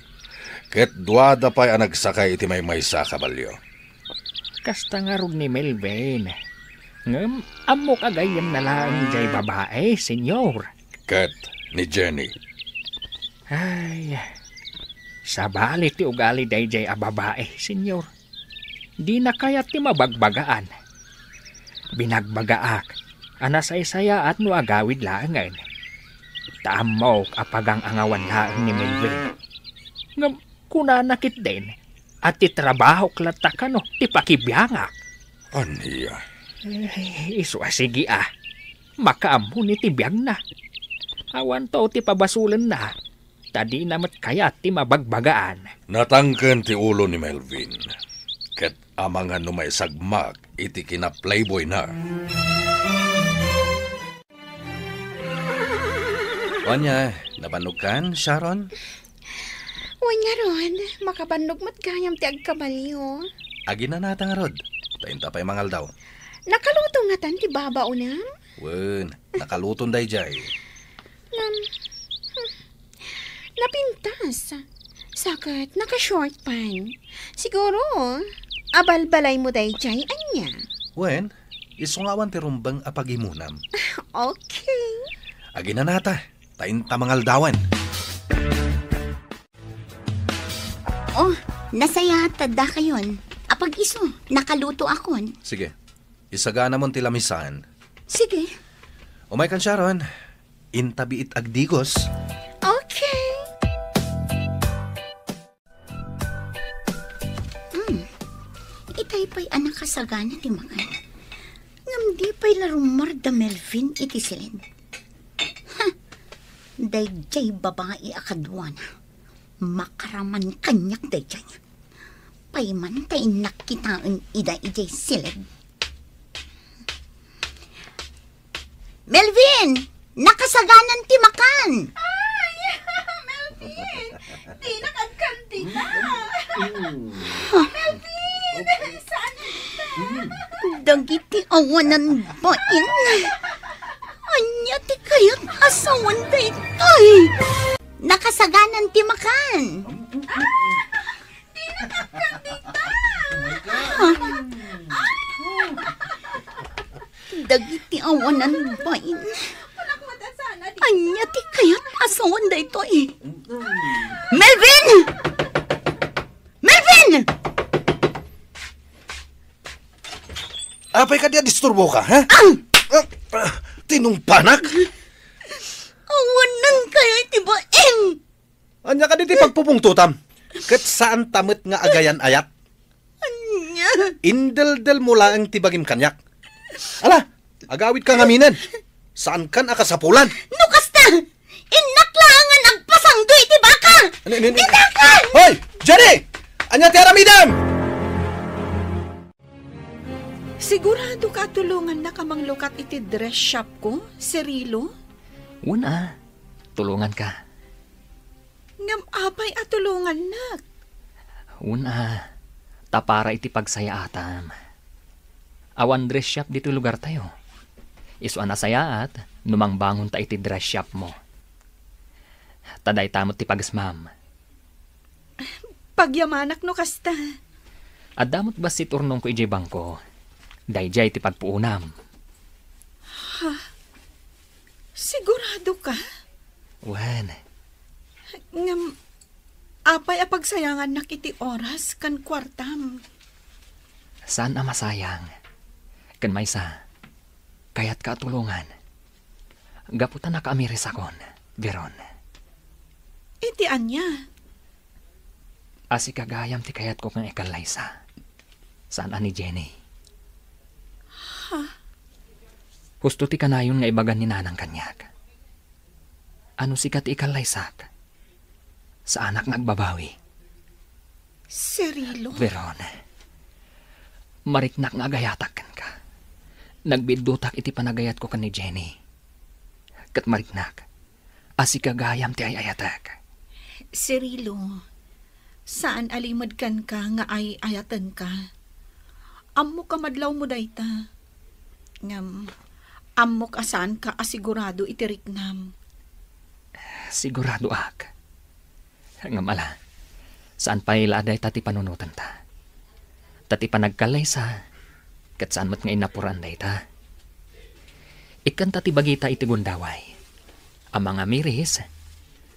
G: Ket duada pa'y anagsakay iti may sa kabalyo.
C: Kasta nga rog ni Melvin. Ngem, amok agayam nalaang jay babae, senyor.
G: Ket ni Jenny.
C: Ay, sa balik ti ugali dayjay a babae, senyor. Di na kayat ti mabagbagaan. Binagbagaak, anasaysaya at no agawid laangan. Taamok apagang angawan laang ni Melvin. Ngam, kuna nakit din, at ti trabaho klata ka no, ti pakibiyangak.
G: Aniya?
C: Iso sige makaamon ni ti biyag na. Awan to ti pabasulan na. Tadi namat kaya ti mabagbagaan.
G: Natangken ti ulo ni Melvin. Ket amangan no may sagmak iti kina playboy na. Wanya, nabanog kan, Sharon?
I: Uy nga ron, makabanog mat kayam ti agkabalyo.
G: Agi na natang rod. Tainta pa'y mangal daw.
I: Nakaluto nga tan ti baba unam?
G: Wen, nakaluton dayjay.
I: Napintas. Sakit, naka-short pan. Siguro, abalbalay mo dayjay, anya?
G: Wen, isungawan ti rumbang apagimunam.
I: Okay.
G: Agi na nata, tainta mangal dawan.
B: Oh, nasaya tada kayon. Apag iso, nakaluto akon.
G: Sige, isagana mon ti lamisan.
B: Sige.
G: Umay kan, Sharon. Intabi it agdigos.
I: Okay.
B: Itay pa'y anak kasagana ti makan. Ngam di pa'y larumar da Melvin iti silid. Ha! Dayjay babae akadwana. Makaraman kanyak dayjay. Payman tay nakitaan ida ijay silid. Melvin! Nakasaganan ti makan!
D: Ay, Melvin! Di nakagkanti na! Melvin! Saan
B: Dagiti awanan bain. Anya ti kayat asawan daytoy. Nakasaganan ti makan.
D: Di nakagkanti na!
B: Dagiti awanan bain. Anya ti kayat asawan daytoy. Melvin! Melvin!
G: Apay ka diya disturbo ka, ha? Tinungpanak?
B: Awanan kayo itibain.
G: Anya ka diti pagpupungtutam. Kat saan tamit nga agayan ayat?
B: Anya.
G: Indel-del mula ang tibagim kanyak. Ala, agawid ka ngaminan. Saan kan akasapulan?
B: Nukasta! Inaklangan ang pasangdo iti baka! Tinakan!
G: Hoy! Jenny! Anya ti aramidam!
D: Sigurado ka tulungan na kamang lukat iti dress shop ko, Cirilo?
C: Una, tulungan ka.
D: Ngam apay at tulungan na.
C: Una, tapara iti pagsaya atam. Awan dress shop dito lugar tayo. Isu na sayaat, numang bangon ta iti dress shop mo. Taday tamot ti pagasmam.
D: Pagyamanak no kasta.
C: Adamot ba si turnong ko ijay bangko? Dayjay ti pagpuunam.
D: Sigurado ka?
C: Wen,
D: Ngam apay a pagsayangan na kiti oras kan kwartam.
C: saan na masayang? Kan maysa, kayat ka tulungan. Gaputan na kaamiris akon, Veron.
D: Iti anya.
C: Asi kagayam ti kayat ko kang ikalaysa. Saan ani Jenny? Husto ti kanayon nga ibagan ni nanang kanyak. Ano sikat ikalaysak? Sa anak nagbabawi.
D: Cirilo?
C: Veron, mariknak nga agayatak ka. Nagbidutak iti panagayat ko kan ni Jenny. Kat mariknak, asi kagayam ti ayatak.
D: Cirilo, saan alimad kan ka nga ay ayatan ka? Ammo ka madlaw mo dayta. Ngam, ammo ka saan ka asigurado itiriknam.
C: Sigurado ak. Ngamala, saan pa ilaaday tati panunutan ta? Tati panagkalay sa, kat saan mat nga inapuran day ta? Ikan tati bagita iti gundaway. Ang mga miris,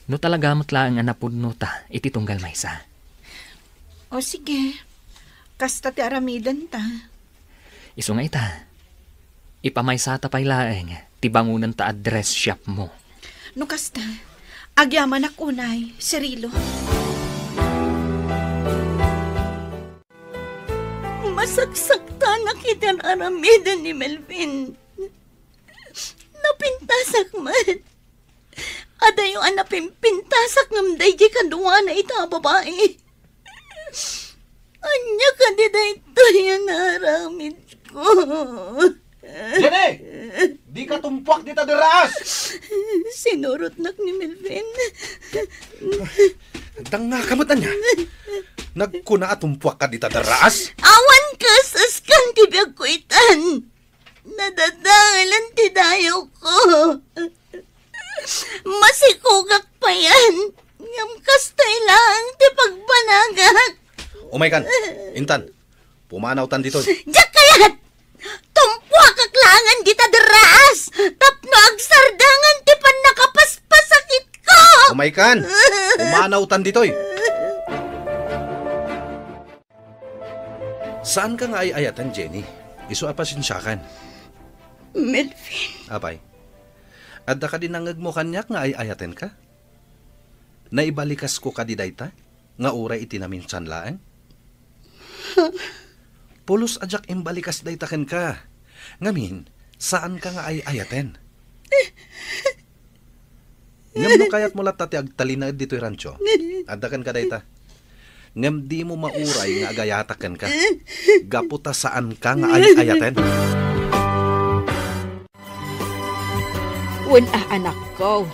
C: no talaga matlaang anapudno ta iti tunggal maysa.
D: O sige, kasta ti aramidan ta.
C: Isu nga ita, ipamaysa ta pay laeng, ti bangunan ta address shop mo.
D: No kasta, agyaman ak unay, Cirilo.
B: Masaksakta na kita aramidan ni Melvin. Napintasak man. Adayo ang napimpintasak ng dayji kaduwa na ita babae. Anya ka di dayto yung aramid ko.
G: Jenny! Di ka tumpak di tadiraas!
B: Sinurot nak ni Melvin.
G: Danga kamatan niya. Nagkuna at tumpak ka di tadiraas?
B: Awan ka saskan tibiyag ko itan. Nadadalan ti dayo ko. Masikugak pa yan. Ngam kastay lang ti pagbanagak.
G: Umaykan, Intan, pumanaw tan dito.
B: Diyak kayat! Tumpwa kaklangan di tadiraas. Tapno agsardangan ti pan nakapaspasakit ko.
G: Umaykan, pumanaw tan dito. Saan ka nga ay-ayatan, Jenny? Isu apasensyakan.
B: Melvin,
G: Apay, adda ka din nangag mo kanyak nga ay-ayaten ka? Naibalikas ko ka di dayta? Nga uray itinaminsan laang? Pulos ajak imbalikas dayta ken ka. Ngamin, saan ka nga ay-ayaten? Ngam no kayat mo latati agtalina dito'y rancho. Adda kan ka dayta? Ngam di mo mauray nga agayataken ka. Gaputa saan ka nga ay-ayaten?
F: Wen anak ko,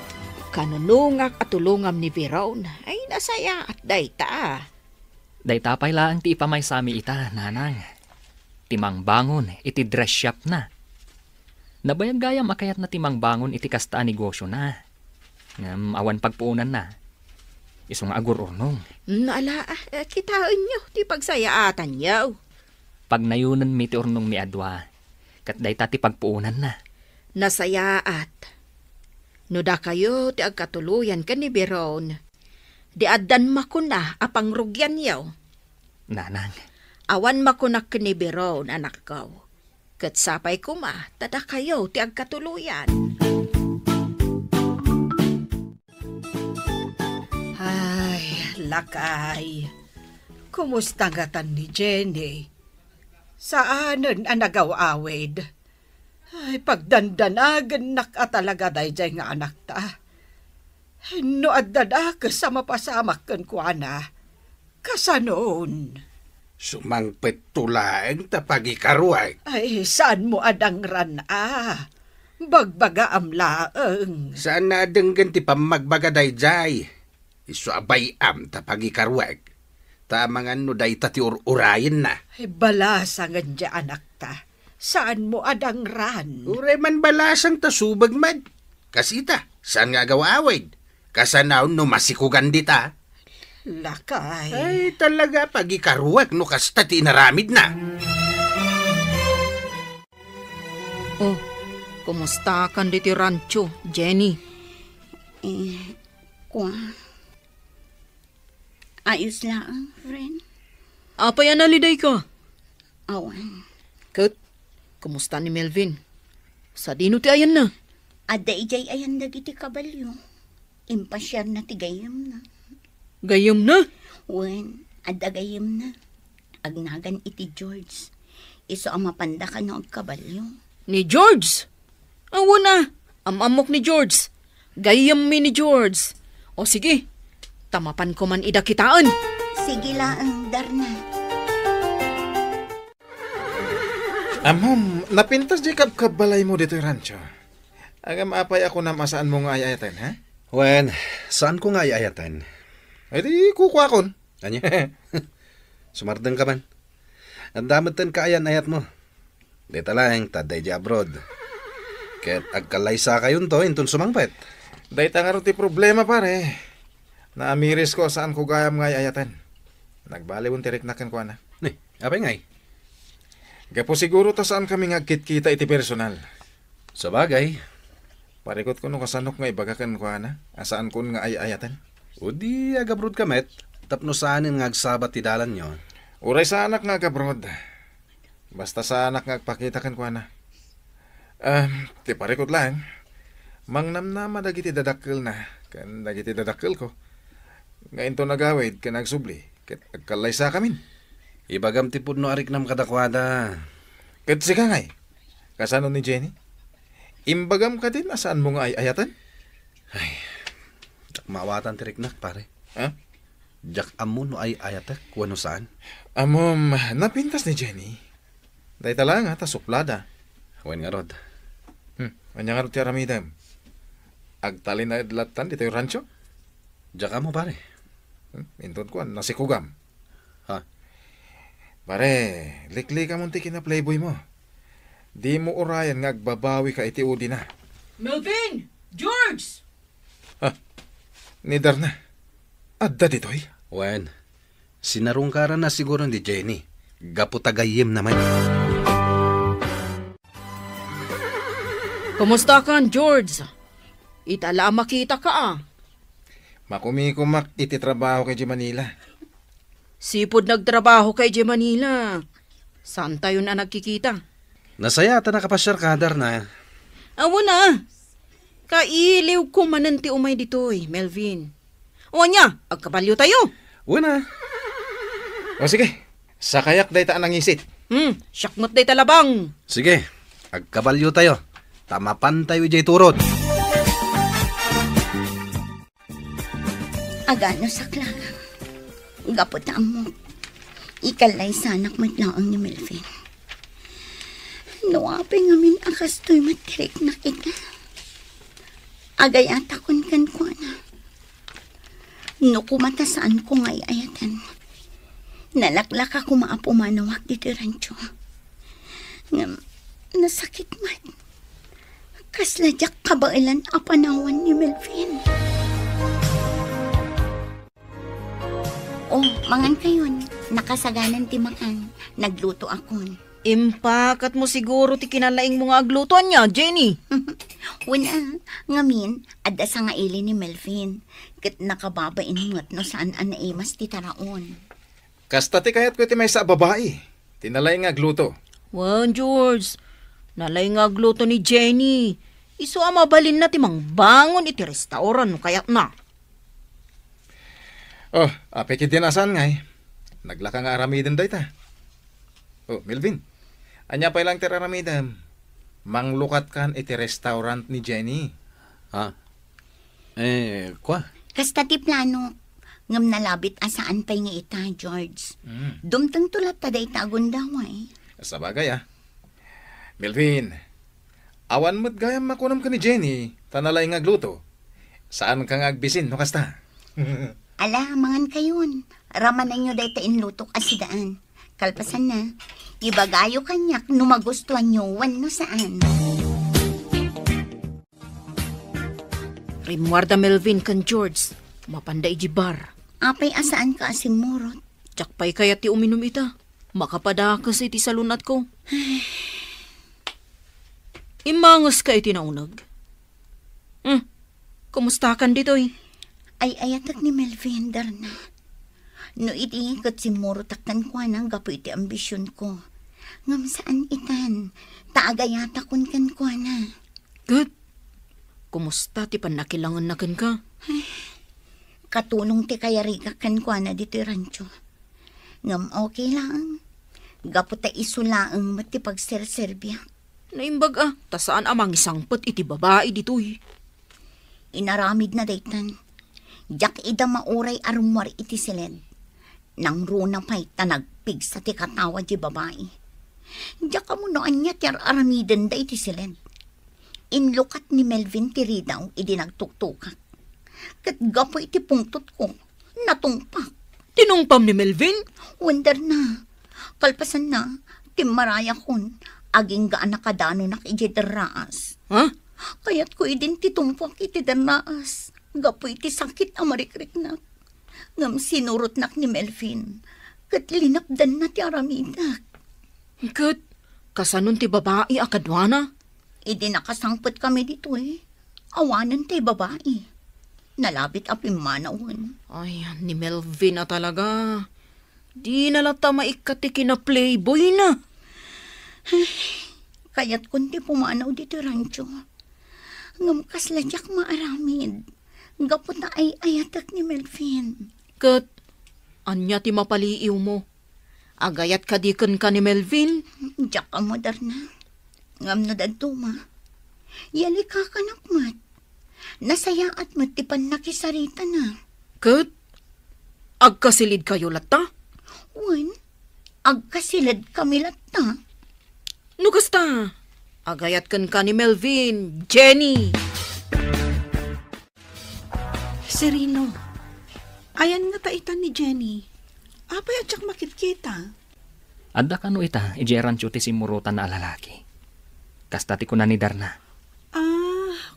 F: kanunungak at tulungam ni Veron, ay nasaya at dayta.
C: Dayta pay laang ti ipamaysami ita, nanang. Timang bangon, iti dress shop na. Nabayag gayam akayat na timang bangon iti kasta negosyo na. Ngam awan pagpuunan na. Isong agur urnong.
F: Naala, kitaan nyo, ti pagsayaatan nyo.
C: Pag nayunan mi ti urnong mi adwa, kat dayta ti pagpuunan na.
F: Nasayaat. No da kayo ti agkatuluyan ka ni Veron. Di adan makuna apang rugyan yaw.
C: Nanang,
F: Awan makunak ka ni Veron, anak ko. Kat sapay ko tada kayo ti agkatuluyan. Ay, lakay. Kumusta nga tan ni Jenny? Saanan ang nagaw-awid? Ay, pagdandanagan nakatalaga dayjay nga anak ta. No addada kasama pasamak kan kuana. Kasanoon?
E: Sumangpet tulaeng tapagi karuay.
F: Ay, saan mo adang ran Bagbaga am laeng.
E: Saan na adenggan ti pamagbaga dayjay? Isu abay am tapagi karuay. Tamangan no day tati urayin na.
F: Ay, balasangan dya anak ta. Saan mo adang ran?
E: Uray man balasang tasubag man. Kasita, saan nga gawaawid? Kasanaw no masikugan dita.
F: Lakay.
E: Ay, talaga pagikaruwag no kasta ti inaramid na.
H: Oh, kumusta kan diti rancho, Jenny?
B: Ayos lang, friend.
H: Apa yan naliday ka?
B: Awan.
H: Kat, kumusta ni Melvin? Sa dino ti ayan na?
B: Ada ijay ayan dagiti kabalyo. Impasyar na ti gayam na.
H: Gayom na?
B: Wen, ada gayam na. Agnagan iti George. Iso ang mapanda ka na og kabalyo.
H: Ni George? Awa na, amok ni George. Gayam mi ni George. O sige, tamapan ko man idakitaan.
B: Sige lang, Darna.
J: Amom, napintas di kabalay mo dito yung rancho. Agam apay ako na masaan mo nga ayayatan, ha?
G: Wen, saan ko nga ayayatan?
J: Ay di kukuha kon.
G: Anya? Sumardang ka man. Ang damatan ka ayan ayat mo. Dita lang, taday di abroad. Ket agkalaysa kayon to, intun sumangpet.
J: Dahita nga rin ti problema pare. Naamiris ko saan ko gayam nga ayayatan. Nagbaliwon tirik nakan ko na.
G: Ni, apay ngay?
J: Gapo siguro ta saan kami nga kita iti personal.
G: Sa bagay.
J: Parikot ko no kasanok nga ibagakan ko na. Asaan ko nga ayayatan.
G: O di agabrod kamet. Tapno saanin nga agsabat ti dalan nyo.
J: Uray sa anak nga gabrod. Basta sa anak nga agpakita kan ko na. Ti parikot lang. Mangnamnama dagiti dadakkel na. Kan dagiti dadakkel ko. Ngayon to nagawid kan nagsubli. Ket agkalay sa kamin.
G: Ibagam ti pudno arik nam kadakwada.
J: Ket sika ngay. Kasano ni Jenny? Imbagam ka din asaan mo nga ayatan?
G: Ay, jak maawatan ti riknak pare.
J: Ha?
G: Jak amon no ay ayatek kuano saan?
J: Amom, napintas ni Jenny. Dahita lang ha, suplada.
G: Wen nga rod.
J: Anya nga rod ti aramidam. Agtalin na idlatan dito yung rancho?
G: Jak amo pare.
J: Inton ko, nasikugam.
G: Ha?
J: Pare, likli ka munti kina playboy mo. Di mo urayan nga agbabawi ka iti udi na.
F: Melvin! George!
J: Nidar na. Adda ditoy.
G: Wen, sinarungkaran na siguro ni Jenny. Gapo tagayim naman.
H: Kumusta kan, George? Itala makita ka
J: Makumikumak iti trabaho kay Manila.
H: Sipod nagtrabaho kay Manila. Saan tayo na nagkikita?
G: Nasaya ata nakapasyar kadar na.
H: Awa na. Kailiw ko mananti umay ditoy, Melvin. O anya, agkabalyo tayo.
G: Una.
J: O sige, sa kayak day taan ang isit.
H: Syakmot day talabang.
G: Sige, agkabalyo tayo. Tamapan tayo jay turod.
B: Agano saklagang. Gapot na mo. Ikalay sanak matlaang ni Melvin. Nuwapay ngamin akas to'y matirik na kita. Agay atakon kan ko na. No kumatasaan ko nga'y ayatan. Nalaklak ako maapumanawak dito rancho. Nasakit man. Kasladyak kabailan apanawan ni Melvin. Oh, mangan kayon. Nakasaganan ti makan. Nagluto akon.
H: Impakat mo siguro ti kinalaing mga aglutuan niya, Jenny.
B: Wala, ngamin, adda sa nga ili ni Melvin. Kat nakababain mo't no saan anaimas ti taraon.
J: Kasta ti kayat ko iti may sa babae. Tinalay nga gluto.
H: Wan, George. Nalay nga agluto ni Jenny. Iso mabalin na timang bangon iti restauran no kayat na.
J: Oh, apekit din asan nga eh. Naglaka nga aramiden day ta. Oh, Melvin. Anya pa ilang tiraramiden. Manglukat kan iti restaurant ni Jenny.
G: Ha? Kwa?
B: Kasta ti plano, ngam nalabit asaan pa'y nga ita, George. Dumtang tulat ta day tagundaway.
J: Sa bagay Melvin, awan mo't gayam makunam ka ni Jenny, tanalay nga gluto. Saan ka nga agbisin, no kasta?
B: Ala, mangan kayon. Raman na nyo day ta inlutok asidaan. Kalpasan na, ibagayo kanyak no magustuhan nyo wan no saan.
H: Rimwarda Melvin kan George. Mapanday jibar.
B: Apay asaan ka asimurot?
H: Tsak pa'y kaya ti uminom ita. Makapadakas iti salunat ko. Imangas ka iti naunag. Kumusta kan dito'y?
B: Ay ayatak ni Melvin, Darna. No iti kat si Muro taktan ko nang gapo iti ambisyon ko. Ngam saan itan? Taagayata kun kan ko na.
H: Good. Kumusta ti panakilangan na kan ka?
B: Katulong ti kayariga kan ko na dito rancho. Ngam okay lang. Gapo ta isulaang mati pagserserbya.
H: Naimbag tasaan amang isangpot iti babae dito'y.
B: Inaramid na daytan. Jak ida mauray arumwar iti silid. Nang runa pa'y tanagpig sa ti katawa di babae. Jak amunoan niya ti aramiden da iti silid. Inlukat ni Melvin tiri daw idi nagtuktukak. Kat gapo iti pungtot ko, natungpak.
H: Tinungpam ni Melvin?
B: Wonder na. Kalpasan na, timaraya kon, aging gaan nakadano nak iti deraas.
H: Ha?
B: Kayat ko idin titumpak iti deraas. Gapo iti sakit amarikrik na. Ngam sinurot nak ni Melvin. Kat linapdan na ti aramidak.
H: Kat, kasanon ti babae akadwana?
B: Idi nakasangpot kami dito Awanan ti babae. Nalabit apimanawon.
H: Ay, ni Melvin na talaga. Di nalata maikati kina playboy na.
B: Kaya't kunti pumanaw dito rancho. Ngam kasladyak maaramid. Gapot na ay ayatak ni Melvin.
H: Kat, anya ti mapaliiw mo. Agayat kadikan ka ni Melvin?
B: Diyak ka moderna. Ngam na daduma. Yali ka kanakmat. Nasaya at matipan nakisarita na.
H: Kat, agkasilid kayo lata?
B: Wan, agkasilid kami lata.
H: Nukasta, agayat kan ka ni Melvin, Jenny.
D: Serino, ayan nga taitan ni Jenny. Apay at siyak makitkita.
C: Adda ka no ita, ijeran ti simurutan na alalaki. Kastati ko na ni Darna.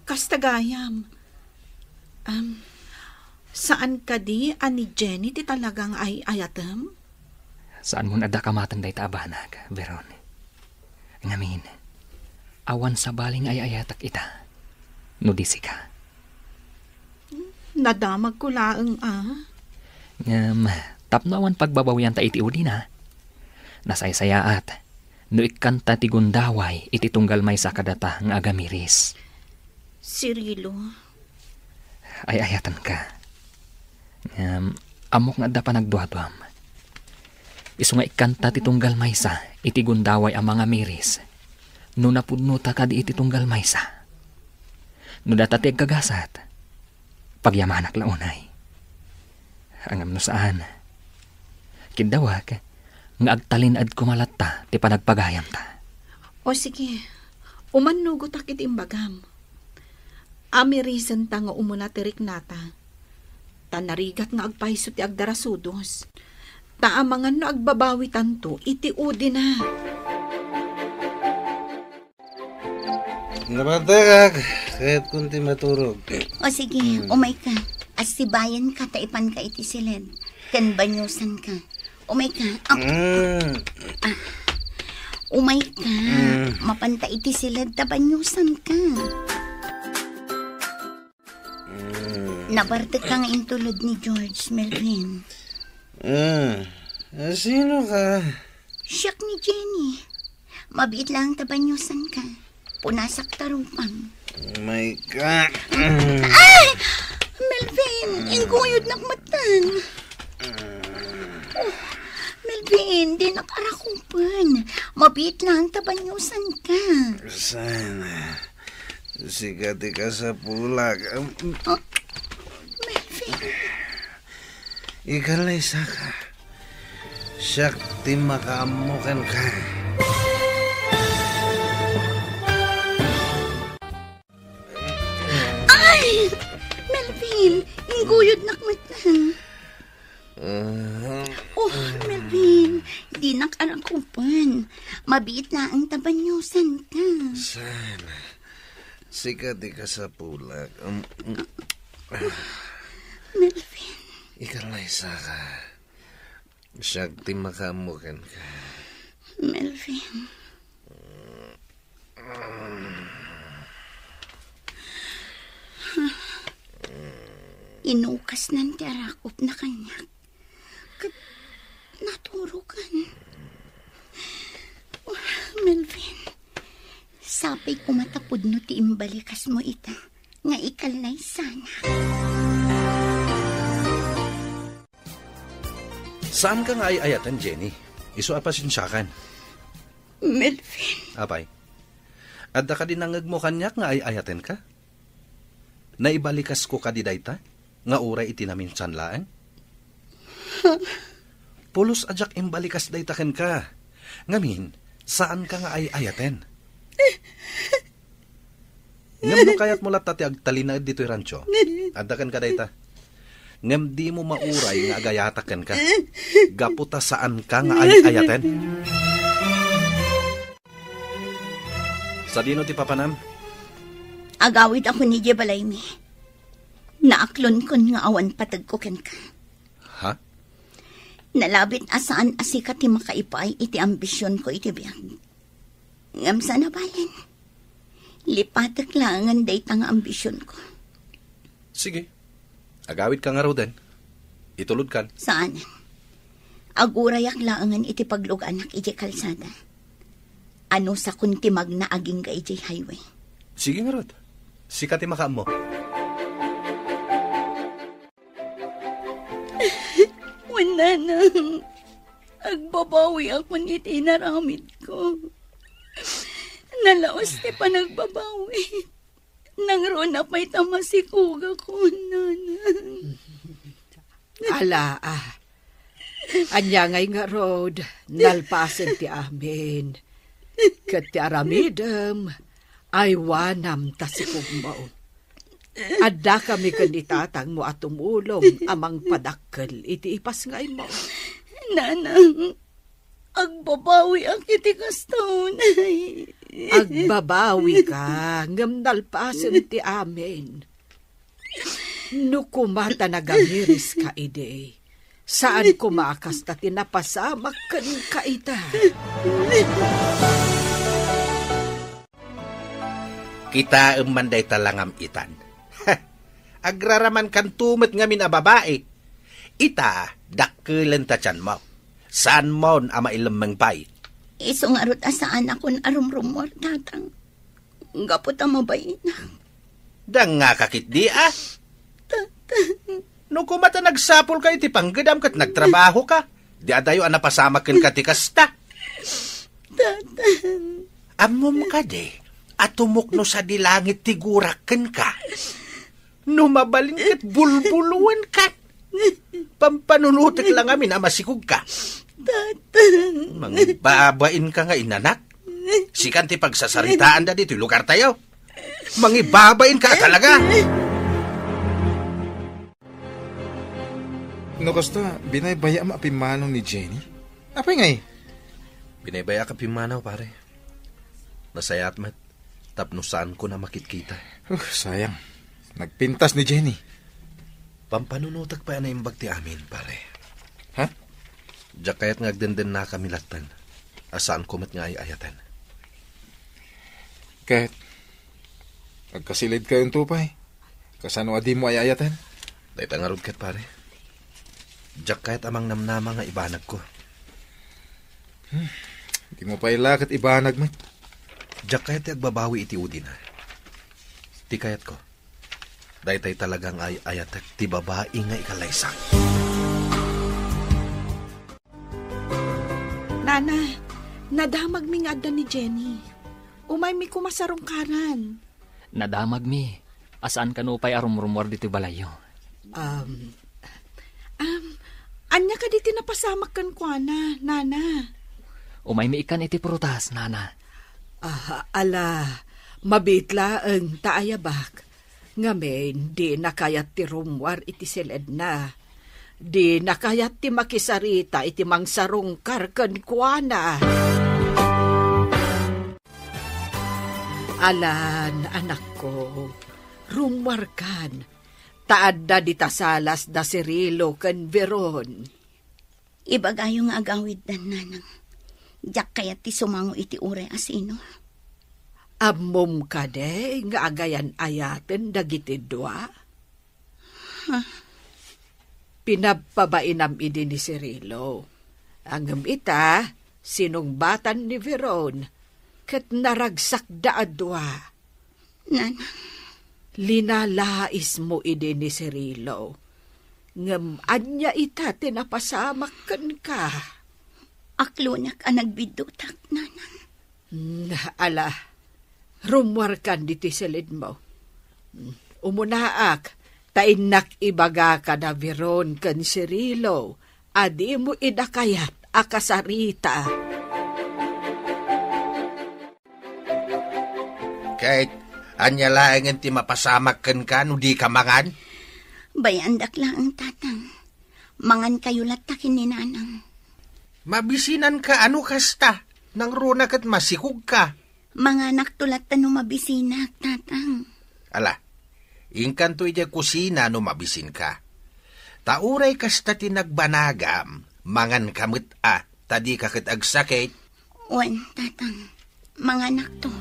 D: Kastagayam. Saan ka di, ani Jenny, ti talagang ay ayatem?
C: Saan mo nadda kamatan day taabanag, Veron? Ngamin, awan sa baling ay ayatak ita. Nudisi ka.
D: Nadamag ko laeng
C: Tapno awan pagbabawian ta iti udi na. Nasaysayaat, no ikanta ti gundaway iti tunggal may sakadata ng agamiris.
B: Cirilo.
C: Ay ayatan ka. Amok nga da pa nagduadwam. Isu nga ikanta ti tunggal maysa iti gundaway ang mga miris. No napudno ta ka di iti tunggal maysa. No data ti agkagasat. Pagyamanak launay. Angam no saan. Kidawag nga agtalinad kumalatta ti panagpagayam ta.
D: O sige, umanugot akit imbagam. Amirisan ta nga umuna tirik nata. Tanarigat nga agpaiso ti agdarasudos. Taamangan no agbabawi tanto, iti udi na.
E: Namatagag, kahit kunti maturog.
B: O sige, umay ka. Asibayan ka, taipan ka iti silid. Kan banyusan ka. Umay ka. Umay ka. Mapanta iti silid, tabanyusan ka. Nabartag ka nga intulod ni George, Melvin.
E: Sino ka?
B: Siyak ni Jenny. Mabiit lang tabanyusan ka. Punasak tarupang.
J: My God.
B: Ay! Melvin, inguyod nakmatan. Oh, Melvin, di nakarakupan. Mabiit lang tabanyusan ka.
J: Sana. Sigati ka sa pulag.
B: Melvin.
J: Ikalay saka. Syakti makaamukan ka.
B: Ay! Melvin, inguyod nakmatan. Oh, Melvin, di nakarakupan. Mabiit na ang tabanyusan ka.
J: Sana. Sigati ka sa pulag.
B: Melvin.
J: Ikalay saka. Syakti makaamukan ka.
B: Melvin. Inukas ng tiarakop na kanya. Naturukan. Oh, Melvin. Sapay ko matapod no ti imbalikas mo ita. Nga ikalay sana.
G: Saan ka nga ayatan, Jenny? Iso apasensyakan.
B: Melvin.
G: Apay, adda ka din nangag mo kanyak nga ayaten ka? Naibalikas ko ka di dayta? Nga uray itinamin sanlaan? Pulos ajak imbalikas dayta ken ka. Ngamin, saan ka nga ayaten? Ngam no kayat mo latati agtalina dito'y rancho. Adda ken ka dayta? Ngam di mo mauray nga agayataken ka. Gaputa saan ka nga ayaten? Sa dino ti papanam?
B: Agawid ako ni Jebalaymi. Naaklon kon nga awan patag ko ken ka.
G: Ha?
B: Nalabit asaan asika ti makaipay iti ambisyon ko iti biyag. Ngam sana bayan. Lipatak langan day tang ambisyon ko.
G: Sige. Agawid ka nga raw din. Itulod kan.
B: Saan? Agurayak laangan iti paglug anak iti kalsada. Ano sa kuntimag na aging ka iti highway.
G: Sige nga rod. Sikati makaam mo.
B: Wala na. Agbabawi ako ni tinaramid ko. Nalaos ti pa nagbabawi. Nang na pa'y tamasikuga ko, nana.
F: Ala, anya ngay nga road, nalpasen ti amin. Kat ti aramidem, ay wanam tasikog mo. Adda kami kanditatang mo at tumulong amang padakkel iti ipas ngay mo.
B: Nanang, agbabawi ang iti kastunay.
F: Agbabawi ka, ngam nalpasen ti amin. Nukumata nagamiris ka ide. Saan kumakas ta tinapasamak kan ka ita?
E: Kita manday talangam itan. Agraraman kan tumet ngamin a babae. Ita, dakkelan ta tiyan mo. Saan mo ama ilamang pay?
B: Isong arot asaan akon arumrumor, tatang. Gapot ang mabay na.
E: Dang nga kakit di No kumata nagsapol kayo ti panggedam kat nagtrabaho ka. Di adayo napasamakin ka ti kasta.
B: Tatang.
E: Amom ka de. At tumukno sa dilangit ti guraken ka. Numabalin kat bulbuluan ka. Pampanunutik lang amin na masikog ka.
B: Tatang.
E: Mangbabain ka nga inanak. Sikan ti pagsasaritaan da dito lugar tayo. Mangibabain ka talaga.
J: No kasta, binaybaya mapimanaw ni Jenny? Apay ngay?
G: Binaybaya ka pimanaw, pare. Nasayat mat. Tapnusan ko na makitkita.
J: Sayang. Nagpintas ni Jenny.
G: Pampanunutak pa na imbag ti amin, pare.
J: Ha?
G: Diyak kaya't ngagdenden na kami latan. Asaan ko mat nga ay ayatan.
J: Kahit, agkasilid kayong tupay. Kasano adi mo ay ayatan?
G: Dahit ang arod kat, pare. Diyak kaya't amang namnama nga ibanag ko.
J: Di mo pa ilakit ibanag man.
G: Diyak kayat ti agbabawi iti udin ha. Ti kayat ko. Daytay talagang ayatek ti babae nga ikalaysak.
D: Nana, nadamag mi nga adda ni Jenny. Umay mi kumasarong karan.
C: Nadamag mi. Asaan ka no pa'y arumrumor dito balayo?
D: Anya ka diti napasamak kan kwa na, Nana.
C: Umay mi ikan iti prutas, Nana.
F: Mabitla ang taayabak. Ngamen, di nakayat ti rumwar iti silid na. Di nakayat ti makisarita iti mangsarong karkan kwa na. Alan, anak ko, rumwar kan. Taadda di tasalas da Cirilo ken Veron.
B: Ibagayo nga agawid dan nanang. Diyak kaya ti sumango iti ure asino.
F: Ammom ka de, nga agayan ayaten dagiti dua. Pinapabainam idi ni Cirilo. Ang ita, sinungbatan ni Veron, ket naragsak da adwa.
B: Nanang.
F: Linalais mo idi ni Cirilo. Ngem anya ita tinapasamak ken ka.
B: Aklonak ang nagbidutak, nanang.
F: Rumwar kan diti silid mo. Umunaak, tainak ibaga ka na Veron ken Cirilo. Adi mo idakayat akasarita.
E: Kahit anya laeng ti mapasamak ken ka no di ka mangan?
B: Bayandak lang ang tatang. Mangan kayo latakin ni nanang.
E: Mabisinan ka ano kasta? Nang runa kat masikog ka.
B: Manganak tulat no mabisinak, tatang.
E: Ala, ingkan to ija kusina no mabisin ka. Tauray kasta tinagbanagam, mangan kamit tadi kakit agsakit.
B: Wan, tatang. Manganak to.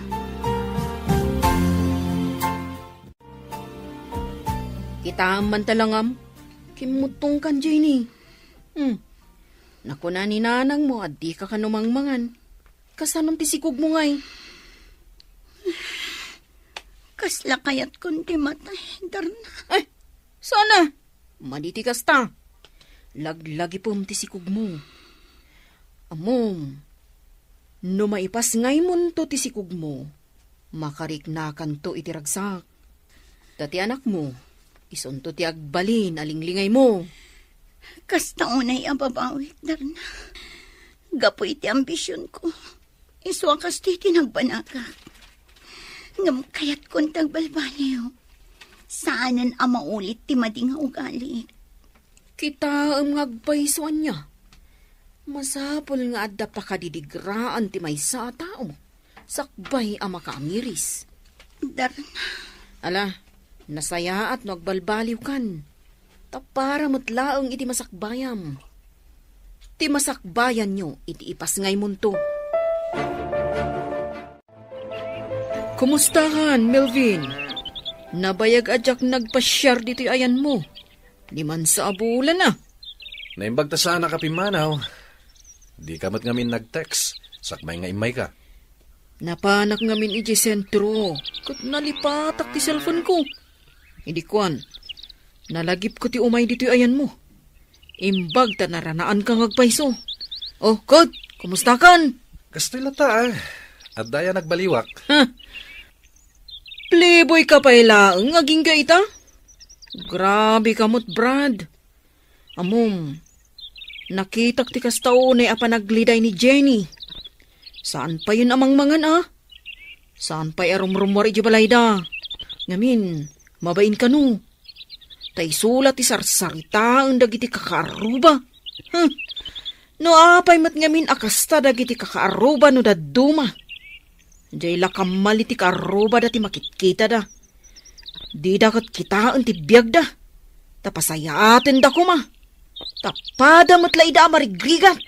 H: Kita man talangam. Kimutong kan, Jenny. Naku na ni nanang mo at di ka kanumangmangan. Kasanong tisikog mo ngay?
B: Kasla kayat kundi matay, darna.
H: Ay, sana. Maditi kasta. Laglagi pom tisikog mo. Amom, no maipas ngay mon to tisikog mo, makariknakan to itiragsak. Dati anak mo, isunto ti agbalin, alinglingay mo.
B: Kasta unay ababawit, darna. Gapo iti ambisyon ko. Iswa kasti tinagbanagak. Ngam kayat kong tagbalbaliw. Saanan ang maulit ti mading ugali.
H: Kita ang ngagpaisuan niya. Masapol nga adda pa kadidigraan ti may sa tao. Sakbay ang makaamiris.
B: Darna.
H: Ala, nasaya at nagbalbaliw kan. Tapara matlaang iti masakbayam. Ti masakbayan nyo, iti ipas ngay munto. Kumustahan, Melvin? Nabayag adyak nagpasyar dito ayan mo. Di man sa abulan na.
G: Naimbag ta sana kapimanaw. Di kamat ngamin nag-text. Sakmay nga imay ka.
H: Napanak ngamin iji sentro. Kat nalipatak ti cellphone ko. Hindi kuan. Nalagip ko ti umay dito ayan mo. Imbag ta naranaan kang agpaiso. Oh, Kod, kumusta kan?
G: Kastila ta At daya nagbaliwak.
H: Playboy ka pa ilaang aging ka ita? Grabe kamot, Brad. Amom, nakitak ti kastaunay apanagliday ni Jenny. Saan pa yun amang mangan Saan pa arumrumwar iji balayda? Ngamin, mabain ka no. Tay sulat ti sarsarita ang dagiti kakaaruba. No apay mat ngamin akasta dagiti kakaaruba no daduma. Jay lakamali ti kaaruba dati makitkita da. Di dakat kitaan ti biyag da. Tapasayaten da kuma. Tapada matlay da marigrigat.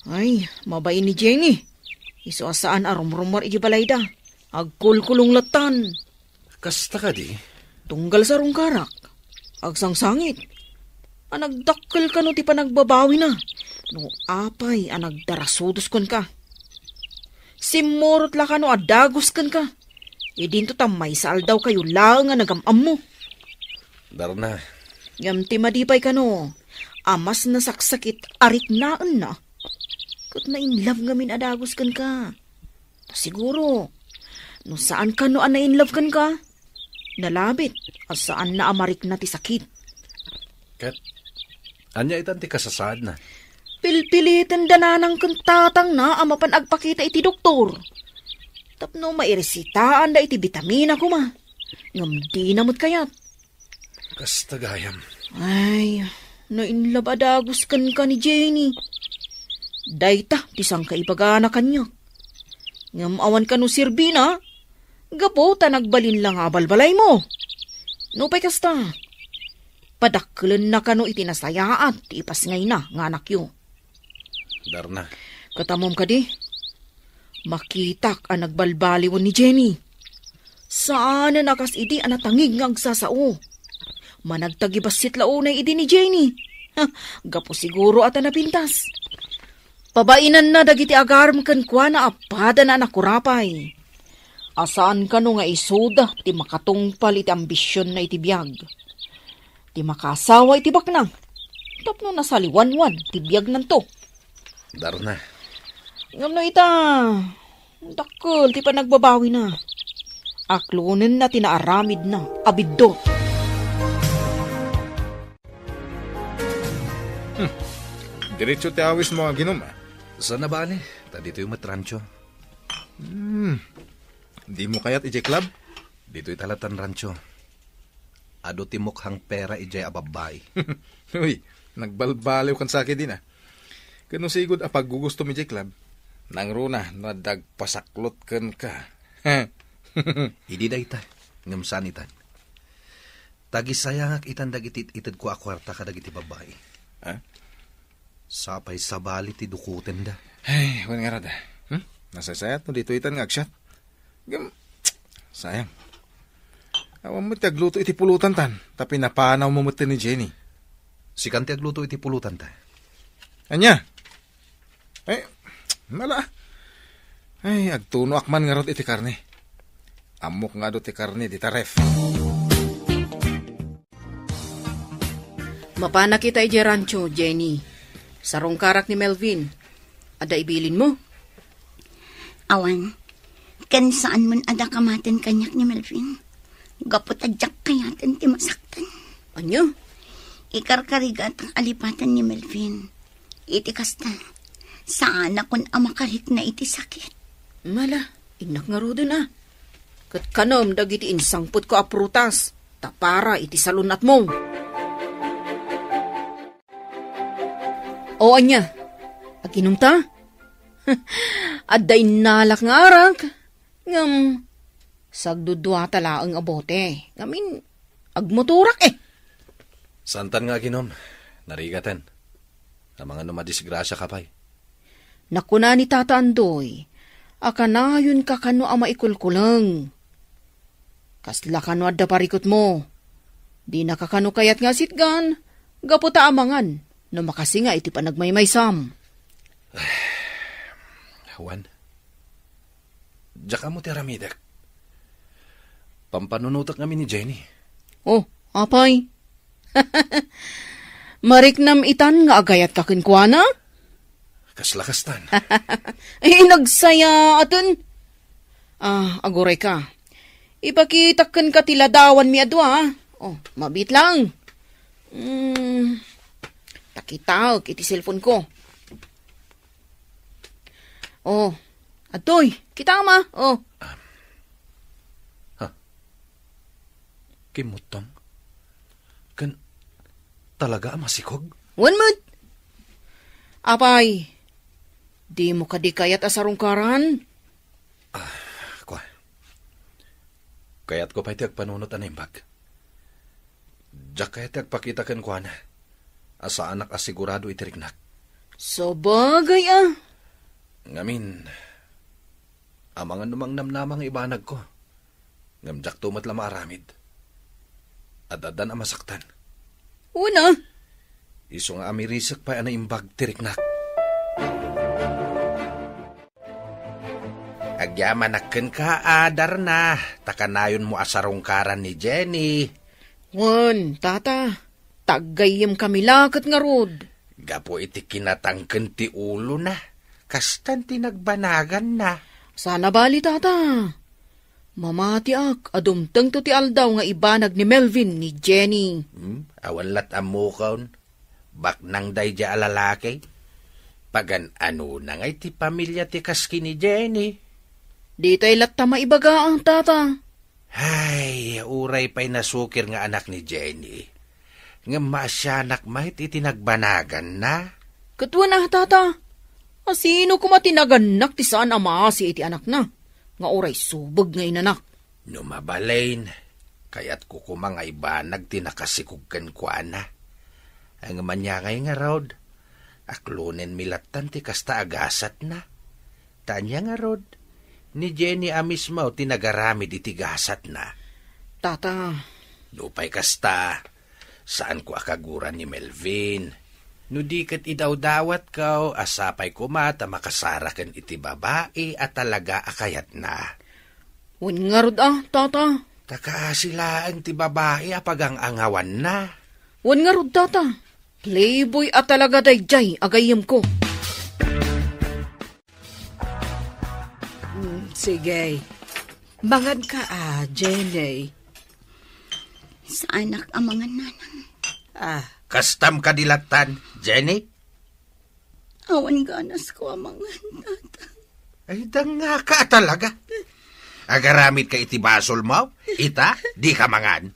H: Ay, mabain ni Jenny. Iso asaan arumrumar iji balay da. Agkulkulong latan.
G: Kasta ka di?
H: Tunggal sa rungkarak. Agsangsangit. Anagdakkel ka no ti panagbabawi na. No apay ang nagdarasudos kon ka. Simurot la ka no adagos kan ka. E dinto tamay saal daw kayo lang nga nagamam mo.
G: Darna,
H: Ngam ti madipay ka no. Amas nasaksakit arik naan na. Kat na in love ngamin adagos kan ka. Siguro, no saan ka no na in love kan ka? Nalabit, at saan na amarik na ti sakit.
G: ket, anya itan ti kasasad na.
H: Pilpilitan dananang kantatang na ama panagpakita iti doktor. Tapno mairesitahan da iti bitamina ko ma. Ngam di namot kayat.
G: Kasta gayam.
H: Ay, nainlabadagos kan ka ni Jenny. Dayta, tisang kaipagana kanyak. Ngam awan ka no sirbina, gapo ta nagbalin lang abalbalay mo. No pay kasta. Padaklan na ka no itinasayaat, ipas ngay na nga anak yo.
G: Darna,
H: Katamom ka di. Makitak ang nagbalbaliwan ni Jenny. Saan na nakas idi ang natangig nga agsasao. Managtagibasit launay idi ni Jenny. Gapo siguro at napintas. Pabainan na dagiti agarm kan kwa na apada na nakurapay. Asaan ka no nga isuda ti makatungpal iti ambisyon na iti biyag. Ti makasawa iti baknang. Tapno nasaliwanwan ti biyag nanto.
G: Darna,
H: Ngam na ita, dakkel ti pa nagbabawi na. Aklunin na tinaaramid na, abiddo.
J: Diretso ti awis mo ginom
G: saan na ba ni? Ta dito yung matrancho.
J: Di mo kayat ije club?
G: Dito italatan rancho. Ado ti mukhang pera ijay ababay.
J: Uy, nagbalbaliw kan sakit din Kano sigod apag gugusto mi ije club? Nang runa, nadagpasaklot kan ka.
G: Idi da ita, ngam sanitan. Tagisayangak itan dagiti itid ko akwarta ka dagiti babae.
J: Ha?
G: Sapay sabali ti dukuten da.
J: Ay, wan nga rada. Nasasayat no dito itan nga agsyat. Sayang. Awan mo tagluto iti pulutan tan, tapi napanaw mo mutin ni Jenny.
G: Si kanti agluto iti pulutan ta.
J: Anya? Ay, mala. Ay, agtuno akman nga rod iti karne. Amok nga do ti karne di taref.
H: Mapana kita ije rancho, Jenny. Sarong karak ni Melvin. Ada ibilin mo?
B: Awan, kan saan man ada kamaten kanyak ni Melvin. Gapot adyak kayaten ti masaktan.
H: Anyo?
B: Ikarkarigat ang alipatan ni Melvin. Iti kasta, saan akon amakarik na iti sakit.
H: Mala, inak nga rodin Kat kanom dagiti insangput ko aprutas. Tapara iti salunat mo. O anya, aginom ta? Aday nalak nga arak. Ngam, sagdudwa tala ang abote. Ngamin, agmoturak
G: Santan nga ginom, narigatan. Ang mga numadisgrasya kapay.
H: Nakuna ni Tata Andoy, akanayon ka kano ama ikulkulang. Kasla kano adda parikot mo. Di nakakano kayat nga sitgan, gaputa amangan, no makasi nga iti panagmaymaysam.
G: Juan, diyak mo ti aramidak. Pampanunutak kami ni Jenny.
H: Oh, apay. Mariknam itan nga agayat kakinkwana?
G: Kaslakastan.
H: Nagsaya aton. Aguray ka. Ipakitakan ka tiladawan mi adwa. Oh, mabit lang. Takitawag iti cellphone ko. Oh, atoy, kita ma. Oh.
G: Kimutong. Kan talaga masikog?
H: One mood. Apay, di mo kadikayat asarong karan?
G: Kwa. Kayat ko pa iti agpanunot animbag. Diyak kaya iti agpakitakan kwa na. Asa anak asigurado itiriknak.
H: So bagay
G: Ngamin, amangan numang namnamang ibanag ko. Ngamjak tumat lang maaramid. Adadan ang masaktan.
H: Una.
G: Iso nga amirisak pa na imbag tiriknak.
E: Agyaman ka, Darna. Takanayon mo asarungkaran ni Jenny.
H: Wan, tata. Taggayim kami lakat nga rod.
E: Gapo iti kinatangken ti ulo na. Kastan ti nagbanagan na.
H: Sana bali, tata. Mamati ak, adumteng to ti aldaw nga ibanag ni Melvin ni Jenny.
E: Awan lat amukon. Baknang day ja alalaki. Pagan ano na ngay ti pamilya ti kaski ni Jenny.
H: Dito'y latta maibaga ang tata.
E: Ay, uray pa'y nasukir nga anak ni Jenny. Nga masyanak mahit itinagbanagan na.
H: Katwa na, tata. Asino kumatinaganak ti saan ama si iti anak na. Nga oray subog nga inanak.
E: Numabalain, kaya't kukumangay banag tinakasikugkan ko ana. Ang manyangay nga rod, aklunen milatan ti kasta agasat na. Tanya nga rod, ni Jenny amismaw tinagaramid itigasat na.
H: Tata.
E: Lupay kasta, saan ko akaguran ni Melvin? No di kat idawdawat kao, asapay ko mata makasarakan iti babae at talaga akayat na.
H: Wan nga rod tata.
E: Taka sila ang ti babae apagang angawan na.
H: Wan nga rod, tata. Playboy at talaga dayjay agayim ko.
F: Sige. Mangan ka Jenny.
B: Sa anak ang mga nanang.
E: Kastam kadilatan, Jenny?
B: Awan ganas ko ang mga tata.
E: Ay, nga ka talaga. Agaramit ka iti basol mo? Ita, di ka mangan.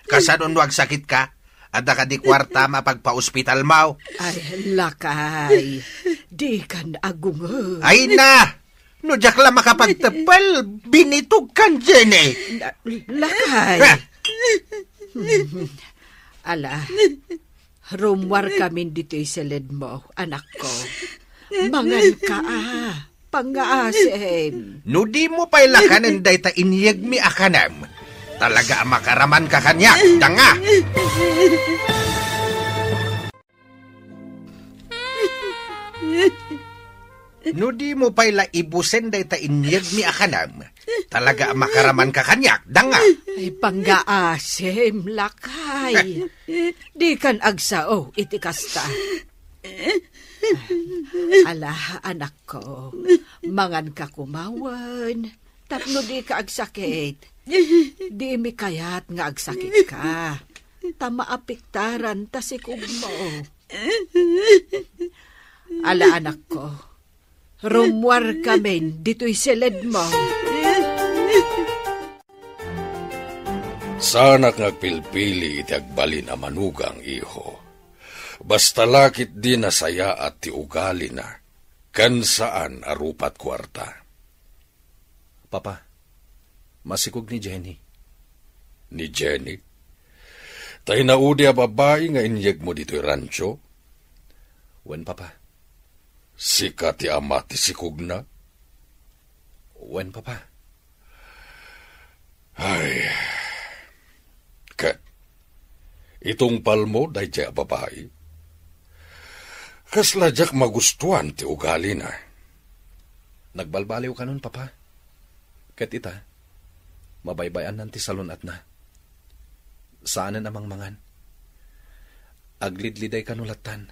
E: Kasanon wag sakit ka, ada ka di kwarta mapagpa-ospital mo.
F: Ay, lakay. Di kan agungo.
E: Ay na! No, jak lang makapagtapal, binitog kan, Jenny.
F: Lakay. Ala, rumwar kami dito isilid mo, anak ko. Mangan ka pangaasim.
E: No di mo pa'y lakanan day ta inyag mi akanam. Talaga makaraman ka kanya, danga. No di mo pa'y laibusen day ta inyag mi akanam. Talaga makaraman ka kanya, danga.
F: Ay, pangaasim, lakay. Di kan agsao, iti kasta. Ala, anak ko, mangan ka kumawan, tapno di ka agsakit. Di mi kayat nga agsakit ka. Tama apiktaran tasikog mo. Ala, anak ko, rumwar kami dito'y silid mo.
G: Sana ngagpilpili iti agbalin a manugang iho. Basta lakit di nasaya at ti ugali na, kan saan arupat kwarta. Papa, masikog ni Jenny. Ni Jenny? Tay naudi a babae nga inyeg mo dito'y rancho? Wen, Papa? Sika ti ama ti sikog na? Wen, Papa? Ay, kat, itong palmo dahi siya babae. Kasladyak magustuhan ti ugali na. Nagbalbaliw ka nun, Papa. Kat ita, mabaybayan nanti salunat na. Saan na namang mangan? Aglidliday kanulatan,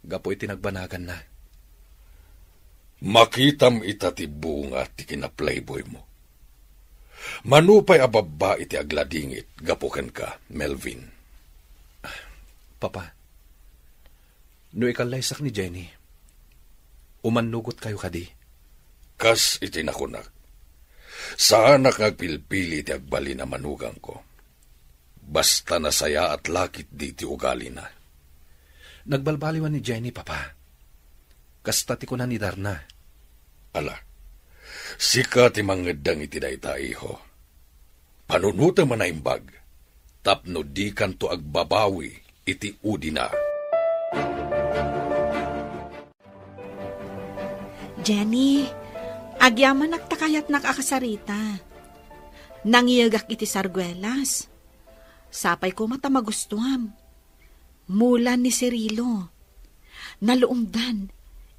G: gapoy tinagbanagan na. Makitam ita ti bunga ti kina-playboy mo. Manupay ababa iti agladingit, gapukan ka, Melvin. Papa, no ikalaysak ni Jenny, umanugot kayo kadi. Kas iti nakunak. Saan nakagpilpili ti agbali na manugang ko. Basta nasaya at lakit di ti ugali na. Nagbalbaliwan ni Jenny, Papa. Kastati ko na ni Darna. Ala, sika ti mangedang iti dayta iho. Panunuta man na imbag, tapno di kanto agbabawi iti udi na.
D: Jenny, agyaman nagtakayat nakakasarita. Nangiyagak iti sargwelas. Sapay ko mata magustuham. Mula ni Cirilo. Naluumdan.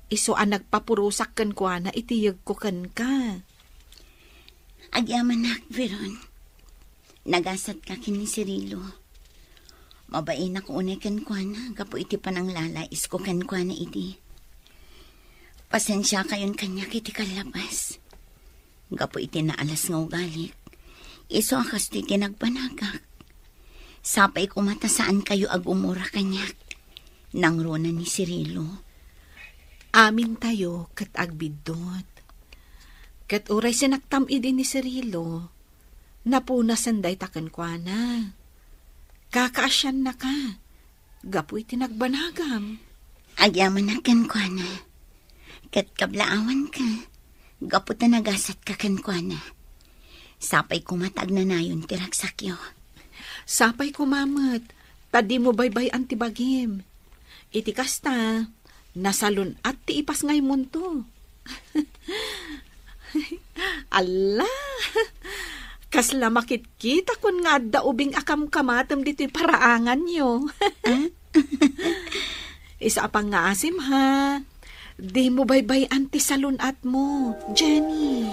D: Iso ang nagpapurusak kan kwa na itiyag ko kan ka.
B: Agyaman nak, Veron. Nagasat ka kini Cirilo. Mabain ako unay kan kwa na. Gapo iti panang lalais ko kan kwa na iti. Pasensya kayon kanya kiti kalabas. Gapo iti naalas nga ugalik. Iso akas ti tinagpanagak. Sapay kumata saan kayo agumura kanyak. Nang rona ni Cirilo.
D: Amin tayo kat agbidot. Kat uray sinaktamid ni Cirilo. Napuna sanday taken kwa na. Kakaasyan na ka. Gapoy tinagbanagam.
B: Agyaman na kan kwa na. Kat kablaawan ka. Gapo ta nagasat ka kan kwa na. Sapay kumatag na nayon tiragsakyo.
D: Sapay kumamat. Tadi mo baybay antibagim. Iti kasta. Nasalun at ti ipas ngay munto. Allah! Kasla makit kita kun nga da ubing akam kamatem dito'y paraangan nyo. Isa pang nga asim ha. Di mo baybay anti salun at mo, Jenny.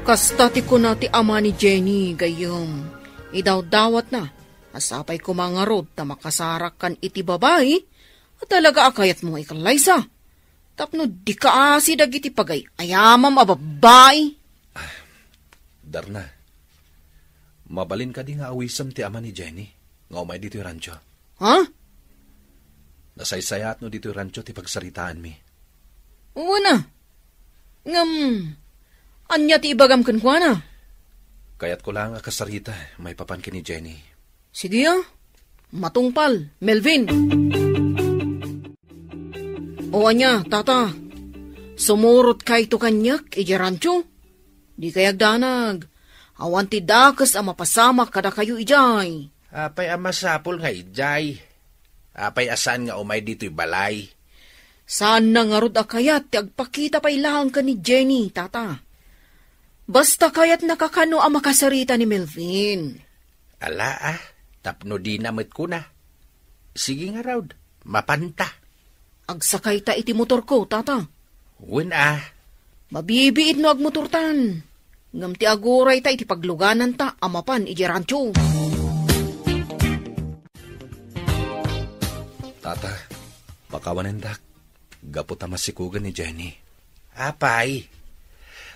H: Kasta ti ko na ti ama ni Jenny, gayom. Idaw-dawat na. Asapay ko mga rod na makasarak kan iti babae. At talaga akayat mo ikalaysa. Tapno di ka asi dagiti pagay. Ayamam ababay.
G: Darna, mabalin ka di nga awisam ti ama ni Jenny. Nga umay dito yung rancho.
H: Ha?
G: Nasaysayat no dito yung rancho ti pagsaritaan mi.
H: Oo na. Anya ti ibagam kankwa na?
G: Kaya't ko lang akasarita, may papan ki ni Jenny.
H: Sige matungpal, Melvin. O anya, tata, sumurot kay to kanyak, ijarancho. Di kayag danag, awan ti dakas ang mapasamak kada kayo ijay.
E: Apay amasapol nga ijay. Apay asan nga umay dito'y balay.
H: Saan na nga rod akayat, ti agpakita pa ilang ka ni Jenny, tata. Basta kayat nakakano ang makasarita ni Melvin.
E: Ala tapno di namit ko na. Sige nga raw, mapanta.
H: Agsakay ta iti motor ko, tata.
E: Wen
H: Mabibiid no agmotortan. Ngam ti aguray ta iti pagluganan ta, amapan iti rancho.
G: Tata, pakawanendak. Gapo ta masikugan ni Jenny.
E: Apay,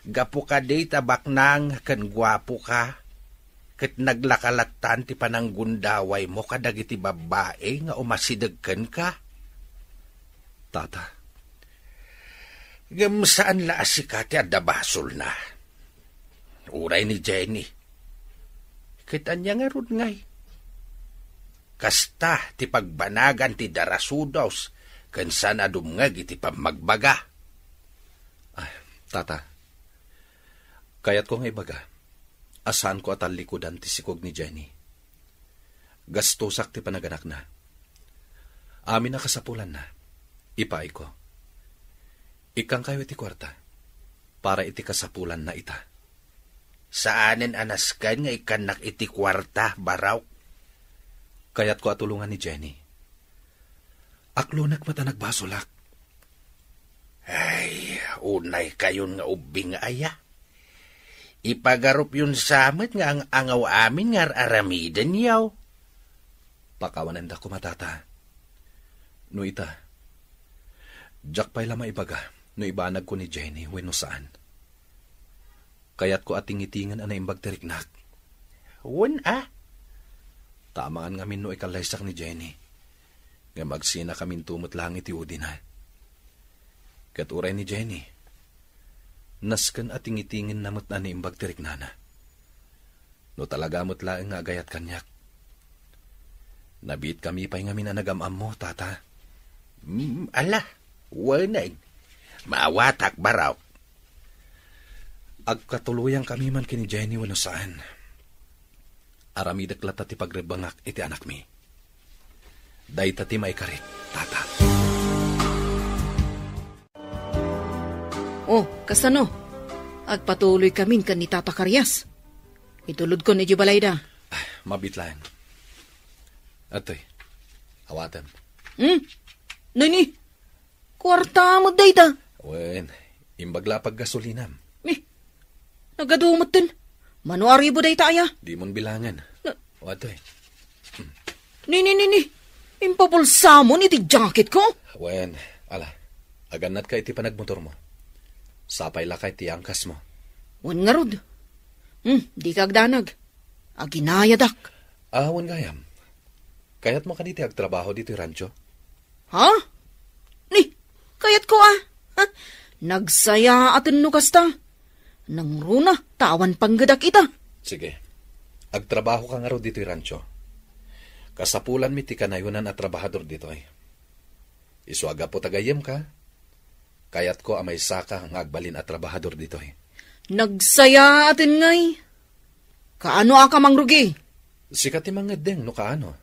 E: gapo ka day tabak nang kan gwapo ka. Kat naglakalatan ti pananggundaway mo kadag iti babae nga umasidagkan ka.
G: Tata,
E: Ngam saan laas si Kati adabasol na. Uray ni Jenny. Kita niya nga rod ngay. Kasta ti pagbanagan ti darasudaws kan sana dumngag iti pamagbaga.
G: Tata, kayat ko nga ibaga, asan ko atal likodan ti sikog ni Jenny. Gastosak ti panaganak na. Amin na kasapulan na. Ipaay ko. Ikang kayo iti kwarta, para iti kasapulan na ita.
E: Saanen anaskan nga ikanak iti kwarta, baraw?
G: Kaya't ko atulungan ni Jenny. Aklunak mata nagbasolak.
E: Ay, unay kayon nga ubing aya. Ipagarup yun samet nga ang angaw amin nga aramidan yaw.
G: Pakawanan da ko matata. No ita, jak pa'y lama ibaga, no ibanag ko ni Jenny, weno saan. Kaya't ko ating-itingan ana imbag teriknak.
E: Wen
G: Tamaan ngamin no ikalaysak ni Jenny. Nga magsina kamin tumot langit iudin ha. Kat uray ni Jenny, naskan ating-itingin namot na ni imbag teriknana. No talaga mo't laeng nga agayat kanyak. Nabit kami pa'y ngamin na nagamam mo, tata.
E: Ala, wanay. Maawatak baraw.
G: Agkatuluyang kami man kini Jenny wano saan. Aramidak lata ti pagrebangak iti anak mi. Day tati may karit, tata.
H: Oh, kasano? Agpatuloy kamin kan ni Tata Karyas. Itulod ko ni Jubalayda.
G: Mabitlaan. Atoy, awatan.
H: Nani? Kwarta mo, dayta.
G: Wen, imbagla pag gasolinam.
H: Nagadumot din. Manuari bo day taya.
G: Di mon bilangan. O ato eh.
H: Ni. Impapulsa mo ni ti jacket ko.
G: Wen, ala. Aganat ka iti panagmotor mo. Sapay lakay ti angkas mo.
H: Wan nga rod. Di ka agdanag. Aginayadak.
G: Wan gayam. Kayat mo kaniti agtrabaho dito rancho?
H: Ha? Ni, kayat ko Ha? Nagsaya atin no kasta. Nang runa, tawan panggadak ita.
G: Sige. Agtrabaho ka nga ro dito rancho. Kasapulan mi ti kanayunan at trabahador dito ay. Isuaga po tagayem ka. Kayat ko amay saka ang agbalin at trabahador dito ay.
H: Nagsaya atin ngay. Kaano aka mangrugi?
G: Sikat ti mangedeng no kaano.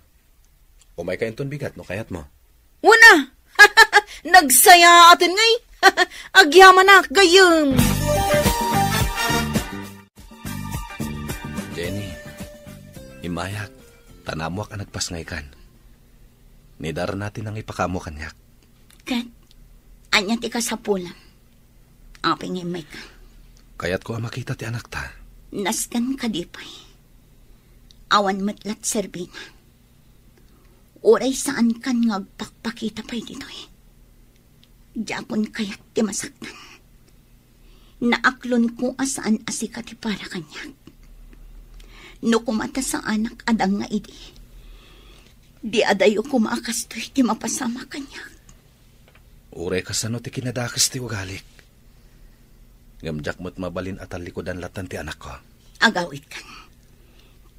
G: Umay ka inton bigat no kayat mo.
H: Una! Nagsaya atin ngay. Agyaman na, gayam.
G: Jenny, imayak, tanamuak ang nagpasngaykan. Nidar natin ang ipakamo kanyak.
B: Kat, anya ti kasapulan. Aping imay ka.
G: Kayat ko ang makita ti anak ta.
B: Naskan kadipay. Awan matlat serbina. Oray saan kan ngagpakpakita pa'y dito eh. Diapon kaya't ti masaktan. Naaklon ko asaan asika ti para kanya. No kumata sa anak adang nga idi. Di adayo kumakastoy ti mapasama kanya.
G: Uray kasano ti kinadakas ti ugalik. Ngamjak mo't mabalin at alikodan latan ti anak ko.
B: Agawit kan.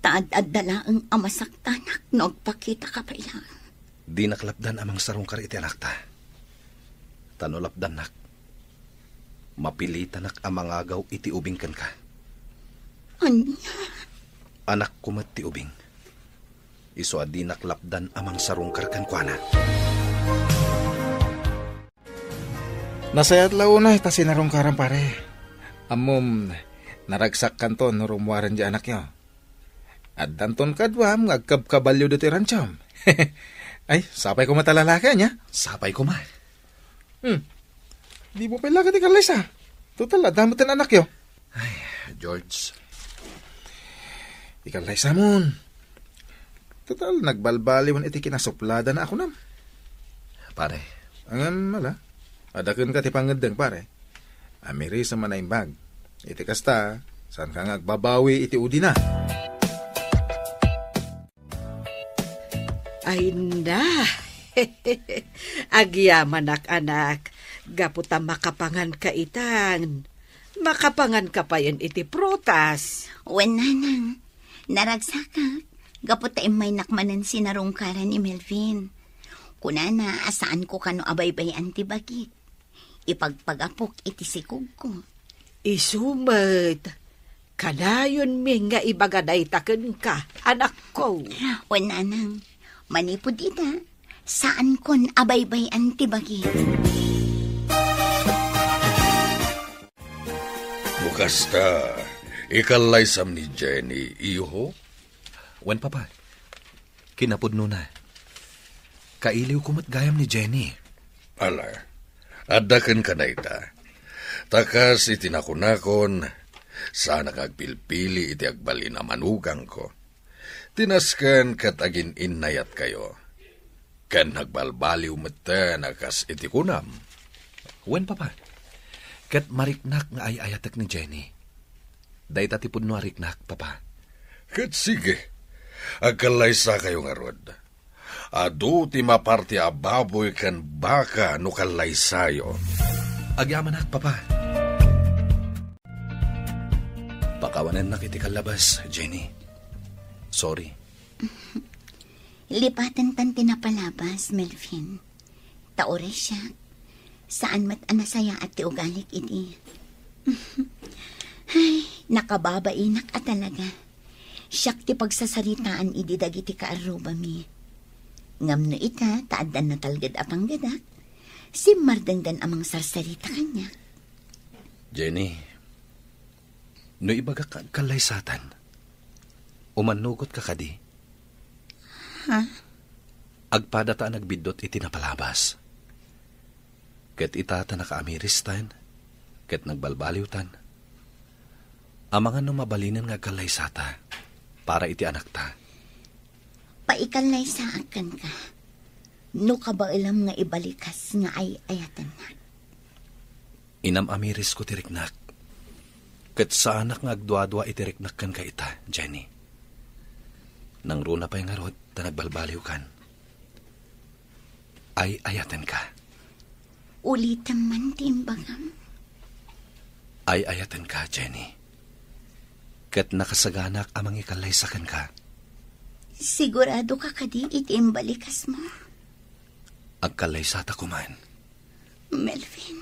B: Taad-ad-dala ang amasaktanak no agpakita ka pa ilang.
G: Di naklapdan amang sarungkar iti anak ta. Tanolapdan nak. Mapilitanak amang agaw iti ubing kan ka.
B: Anya?
G: Anak kumat ti ubing. Iso adi naklapdan amang sarungkar kan kuana.
J: Nasayat launa ita sinarungkaran pare. Amom, naragsak kanton rumwaran di anak nyo. At danton kadwam, ngagkabkabalyo do ti rancham. Ay, sapay ko matalalaki niya.
G: Sapay ko ma.
J: Di mo pala ka ti Kalaysa. Total, adamot ang anak yo.
G: Ay, George.
J: Ti Kalaysa mon. Total, nagbalbaliwan iti kinasuplada na ako nam.
G: Pare.
J: Angam, mala. Adakon ka ti pangedeng pare. Amiri sa manaimbag. Iti kasta, saan ka ngagbabawi iti udi na.
F: Ay na. Agyaman anak. Gaputa makapangan ka itan. Makapangan ka pa yan iti prutas.
B: Wen nanang. Naragsakak. Gaputa imay nakmanan sinarungkaran ni Melvin. Kunana, asaan ko kano abaybayan ti bagit. Ipagpagapok iti sikog ko.
F: Isumet. Kanayon mi nga ibagaday taken ka, anak ko.
B: Wen nanang. Manipod ita. Saan kon abaybayan ti bagit.
E: Bukasta, ikalaysam ni Jenny, iyo?
G: Wen papa, kinapudno na. Kailiw kumat gayam ni Jenny.
E: Ala, adakan ka na ita. Takas itinakunakon, sana kagpilpili iti agbali na manugang ko. Tinaskan kat agin innayat kayo. Kan nagbalbaliw mata nakas iti kunam.
G: Wen papa, kat mariknak nga ay ayatek ni Jenny. Day tatipod no ariknak, papa.
E: Kat sige, agkalaysa kayo nga rod. Adu ti maparti ababoy kan baka no kalaysayo.
G: Agyamanak, papa. Pakawanan na kiti kalabas, Jenny. Sorry.
B: Lipatan tan tinapalabas, Melvin. Taore siya. Saan mat anasaya at ti ugalik iti. Ay, nakababainak at talaga. Siyak ti pagsasaritaan idi dagiti kaaruba mi. Ngam no ita, taadan na talgad apang gadak. Si mardangdan amang sarsarita kanya.
G: Jenny, no ibaga kalaysatan. Umanugot ka kadi.
B: Ha?
G: Agpadata nagbidot iti napalabas. Ket itata nakaamiristan, ket nagbalbaliwtan. Amangan no mabalinan nga kalaysata, para iti anak ta.
B: Paikalay sa akan ka. No ka ba ilam nga ibalikas nga ay ayatan na?
G: Inam amiris ko tiriknak. Ket sa anak nga agdwa-dwa itiriknak kan ka ita, Jenny. Nang runa pa yung arod, ta nagbalbaliw kan. Ay ayatan ka.
B: Ulitan man timbagam.
G: Ay ayatan ka, Jenny. Ket nakasaganak amang ikalaysakan ka.
B: Sigurado ka kadi itimbalikas mo?
G: Agkalaysata ko man.
B: Melvin.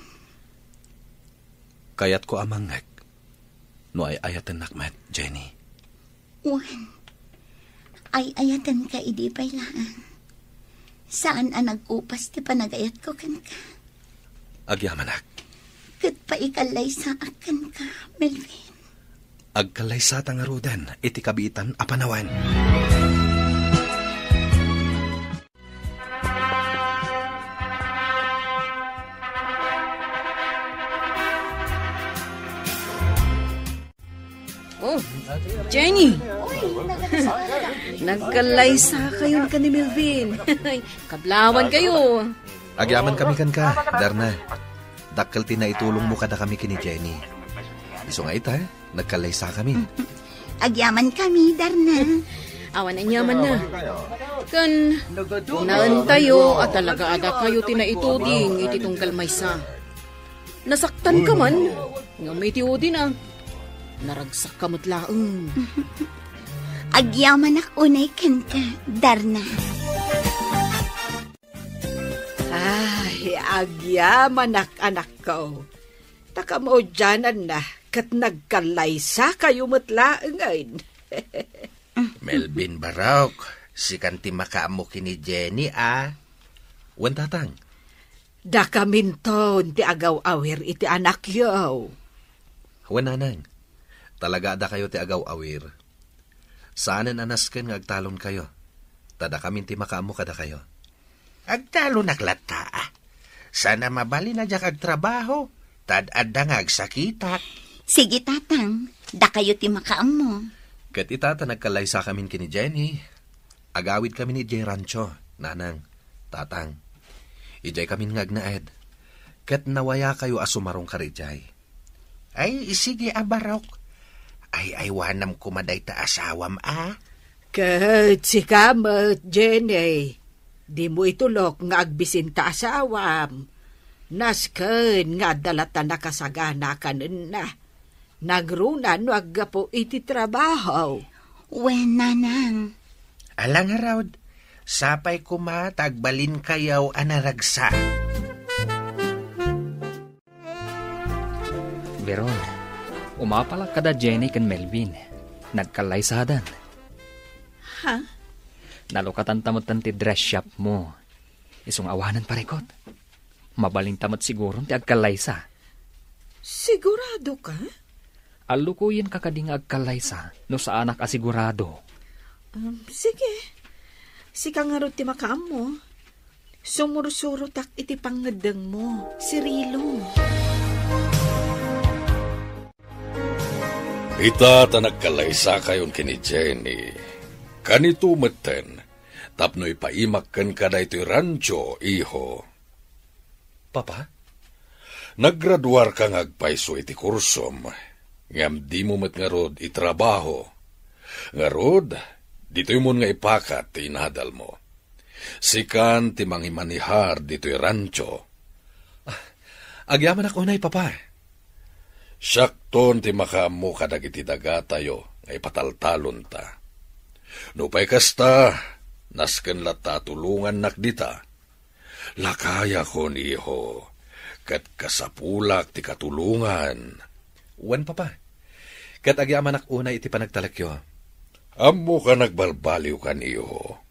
G: Kayat ko amangag. No ay ayatan nakmat, Jenny.
B: Juan, ay ayatan ka idi pailaan. Saan ang nagkupas ti panagayat ko kan ka?
G: Agyamanak.
B: Kat paikalay sa akan ka, Melvin.
G: Agkalaysata nga rudan, iti kabitan apanawan.
H: Oh, Jenny! Nagkalaysa kayo ka ni Melvin. Kablawan kayo.
G: Agyaman kami kan ka, Darna. Dakkel tinaitulong mo kada kami kini Jenny. Iso nga ita, nagkalaysa kami.
B: Agyaman kami, Darna.
H: Awan ang yaman na. Kan, naan tayo at talaga ada kayo tinaituding iti tungkal maysa. Nasaktan ka man, nga may tiudi na. Naragsak ka mutlaang.
B: Agyaman ak unay kan ka, Darna.
F: Ay, agyaman anak ko. Taka mo dyanan na, kat nagkalaysa kayo mutlaang ngayon.
E: Melvin Barok, si kanti makaamo kini Jenny,
G: Wan tatang.
F: Da kaminton ti agaw-awir iti anak yaw.
G: Wan nanang. Talaga ada kayo ti agaw-awir. Saanan anasken nga agtalon kayo. Tada kamin ti makaamo kada kayo.
E: Agtalo naglata. Sana mabali na jak agtrabaho. Tad adda nga agsakita.
B: Sige, tatang. Da kayo ti makaam mo.
G: Ket itata nagkalaysa kamin kini Jenny. Agawid kami ni Jay Rancho, nanang, tatang. Ijay kamin ngagnaed. Ket nawaya kayo asumarong karijay.
E: Ay, sige Barok. Ay wanam kumaday ta asawam
F: Kat si kamot, Jenny. Di mo itulok nga agbisin ta asawam. Nasken nga dalata nakasagana kanin na. Nagrunan no aggapo iti trabaho.
B: Wen, nanang.
E: Alang harawd, sapay kuma tagbalin kayaw anaragsa.
C: Veron, umapalak kada Jenny kan Melvin. Nagkalaysadan.
D: Ha?
C: Nalukatan tamot ti dress shop mo. Isong awanan parikot. Mabaling tamot siguro ti agkalaysa.
D: Sigurado ka?
C: Alukuyin ka kading agkalaysa no sa anak asigurado.
D: Sige. Sika nga ro ti makaam mo. Sumurusuro tak iti pangadang mo. Si Rilo.
K: Ita ta nagkalaysa kayon kini Jenny. Kanito meten, tapno ipaimakkan ka na ito'y rancho, iho.
G: Papa?
K: Naggraduar ka ngagpaiso iti kursom. Ngam di mo met nga rod itrabaho. Nga rod, dito'y mo nga ipakat ti inadal mo. Sikan ti mangimanihar dito'y rancho.
G: Agyaman ako na papa.
K: Syakton ti makaamo kadag iti daga tayo, nga ipataltalon ta. Nupay kasta, nasken lata tulungan nakdita. Lakaya kon iho, kat kasapulak ti katulungan.
G: Wan papa, kat agyaman ak una iti panagtalakyo.
K: Amo ka nagbalbaliw kan iho,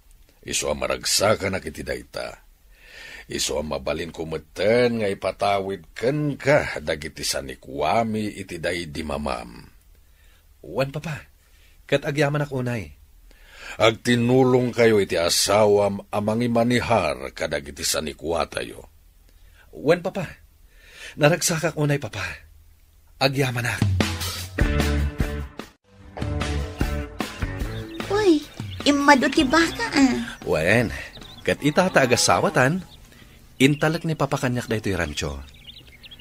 K: iso ang maragsakan na kiti dayta. Iso ang mabalin kumeten nga ipatawid kan ka dagiti sanikwami iti day di mamam.
G: Wan papa, kat agyaman ak unay.
K: Agtinulong kayo iti asawam amang imanihar kadag iti sanikwa tayo.
G: Wen, papa. Naragsakak unay, papa. Agyaman na.
B: Uy, imaduti baka
G: Wen, kat itata agasawatan, intalak ni papa kanyak da ito'y rancho.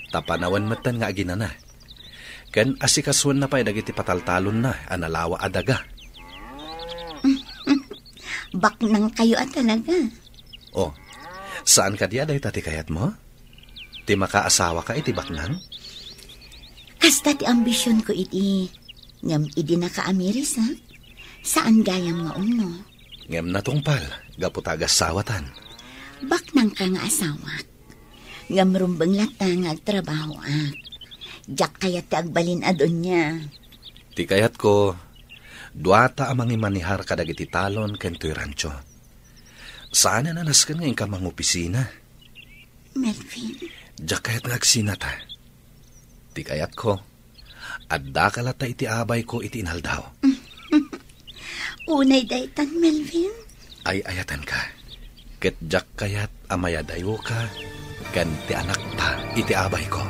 G: Tapanawan matan nga aginana. Kan asikaswan na pa'y dagiti pataltalon na, analawa adaga.
B: Baknang kayo talaga.
G: Oh, saan ka diya dahi tati kayat mo? Ti makaasawa ka iti baknang?
B: Kasta ti ambisyon ko iti. Ngam idi naka-Ameris ha? Saan gayam nga umno?
G: Ngam natungpal, gaputagas sawatan.
B: Baknang ka nga asawa. Ngam rumbang lata nga agtrabaho Jak kayat ti agbalin adon niya.
G: Ti kayat ko, duata amang imanihar kadagiti talon kento'y rancho. Saan na naskan ngayon ka mang opisina?
B: Melvin.
G: Jak kayat nagsinata. Ti kayat ko, adda kalata iti abay ko iti inaldaw.
B: Unay daytan, Melvin.
G: Ay ayatan ka. Ket jak kayat amayadayo ka, kan ti anak pa iti abay ko.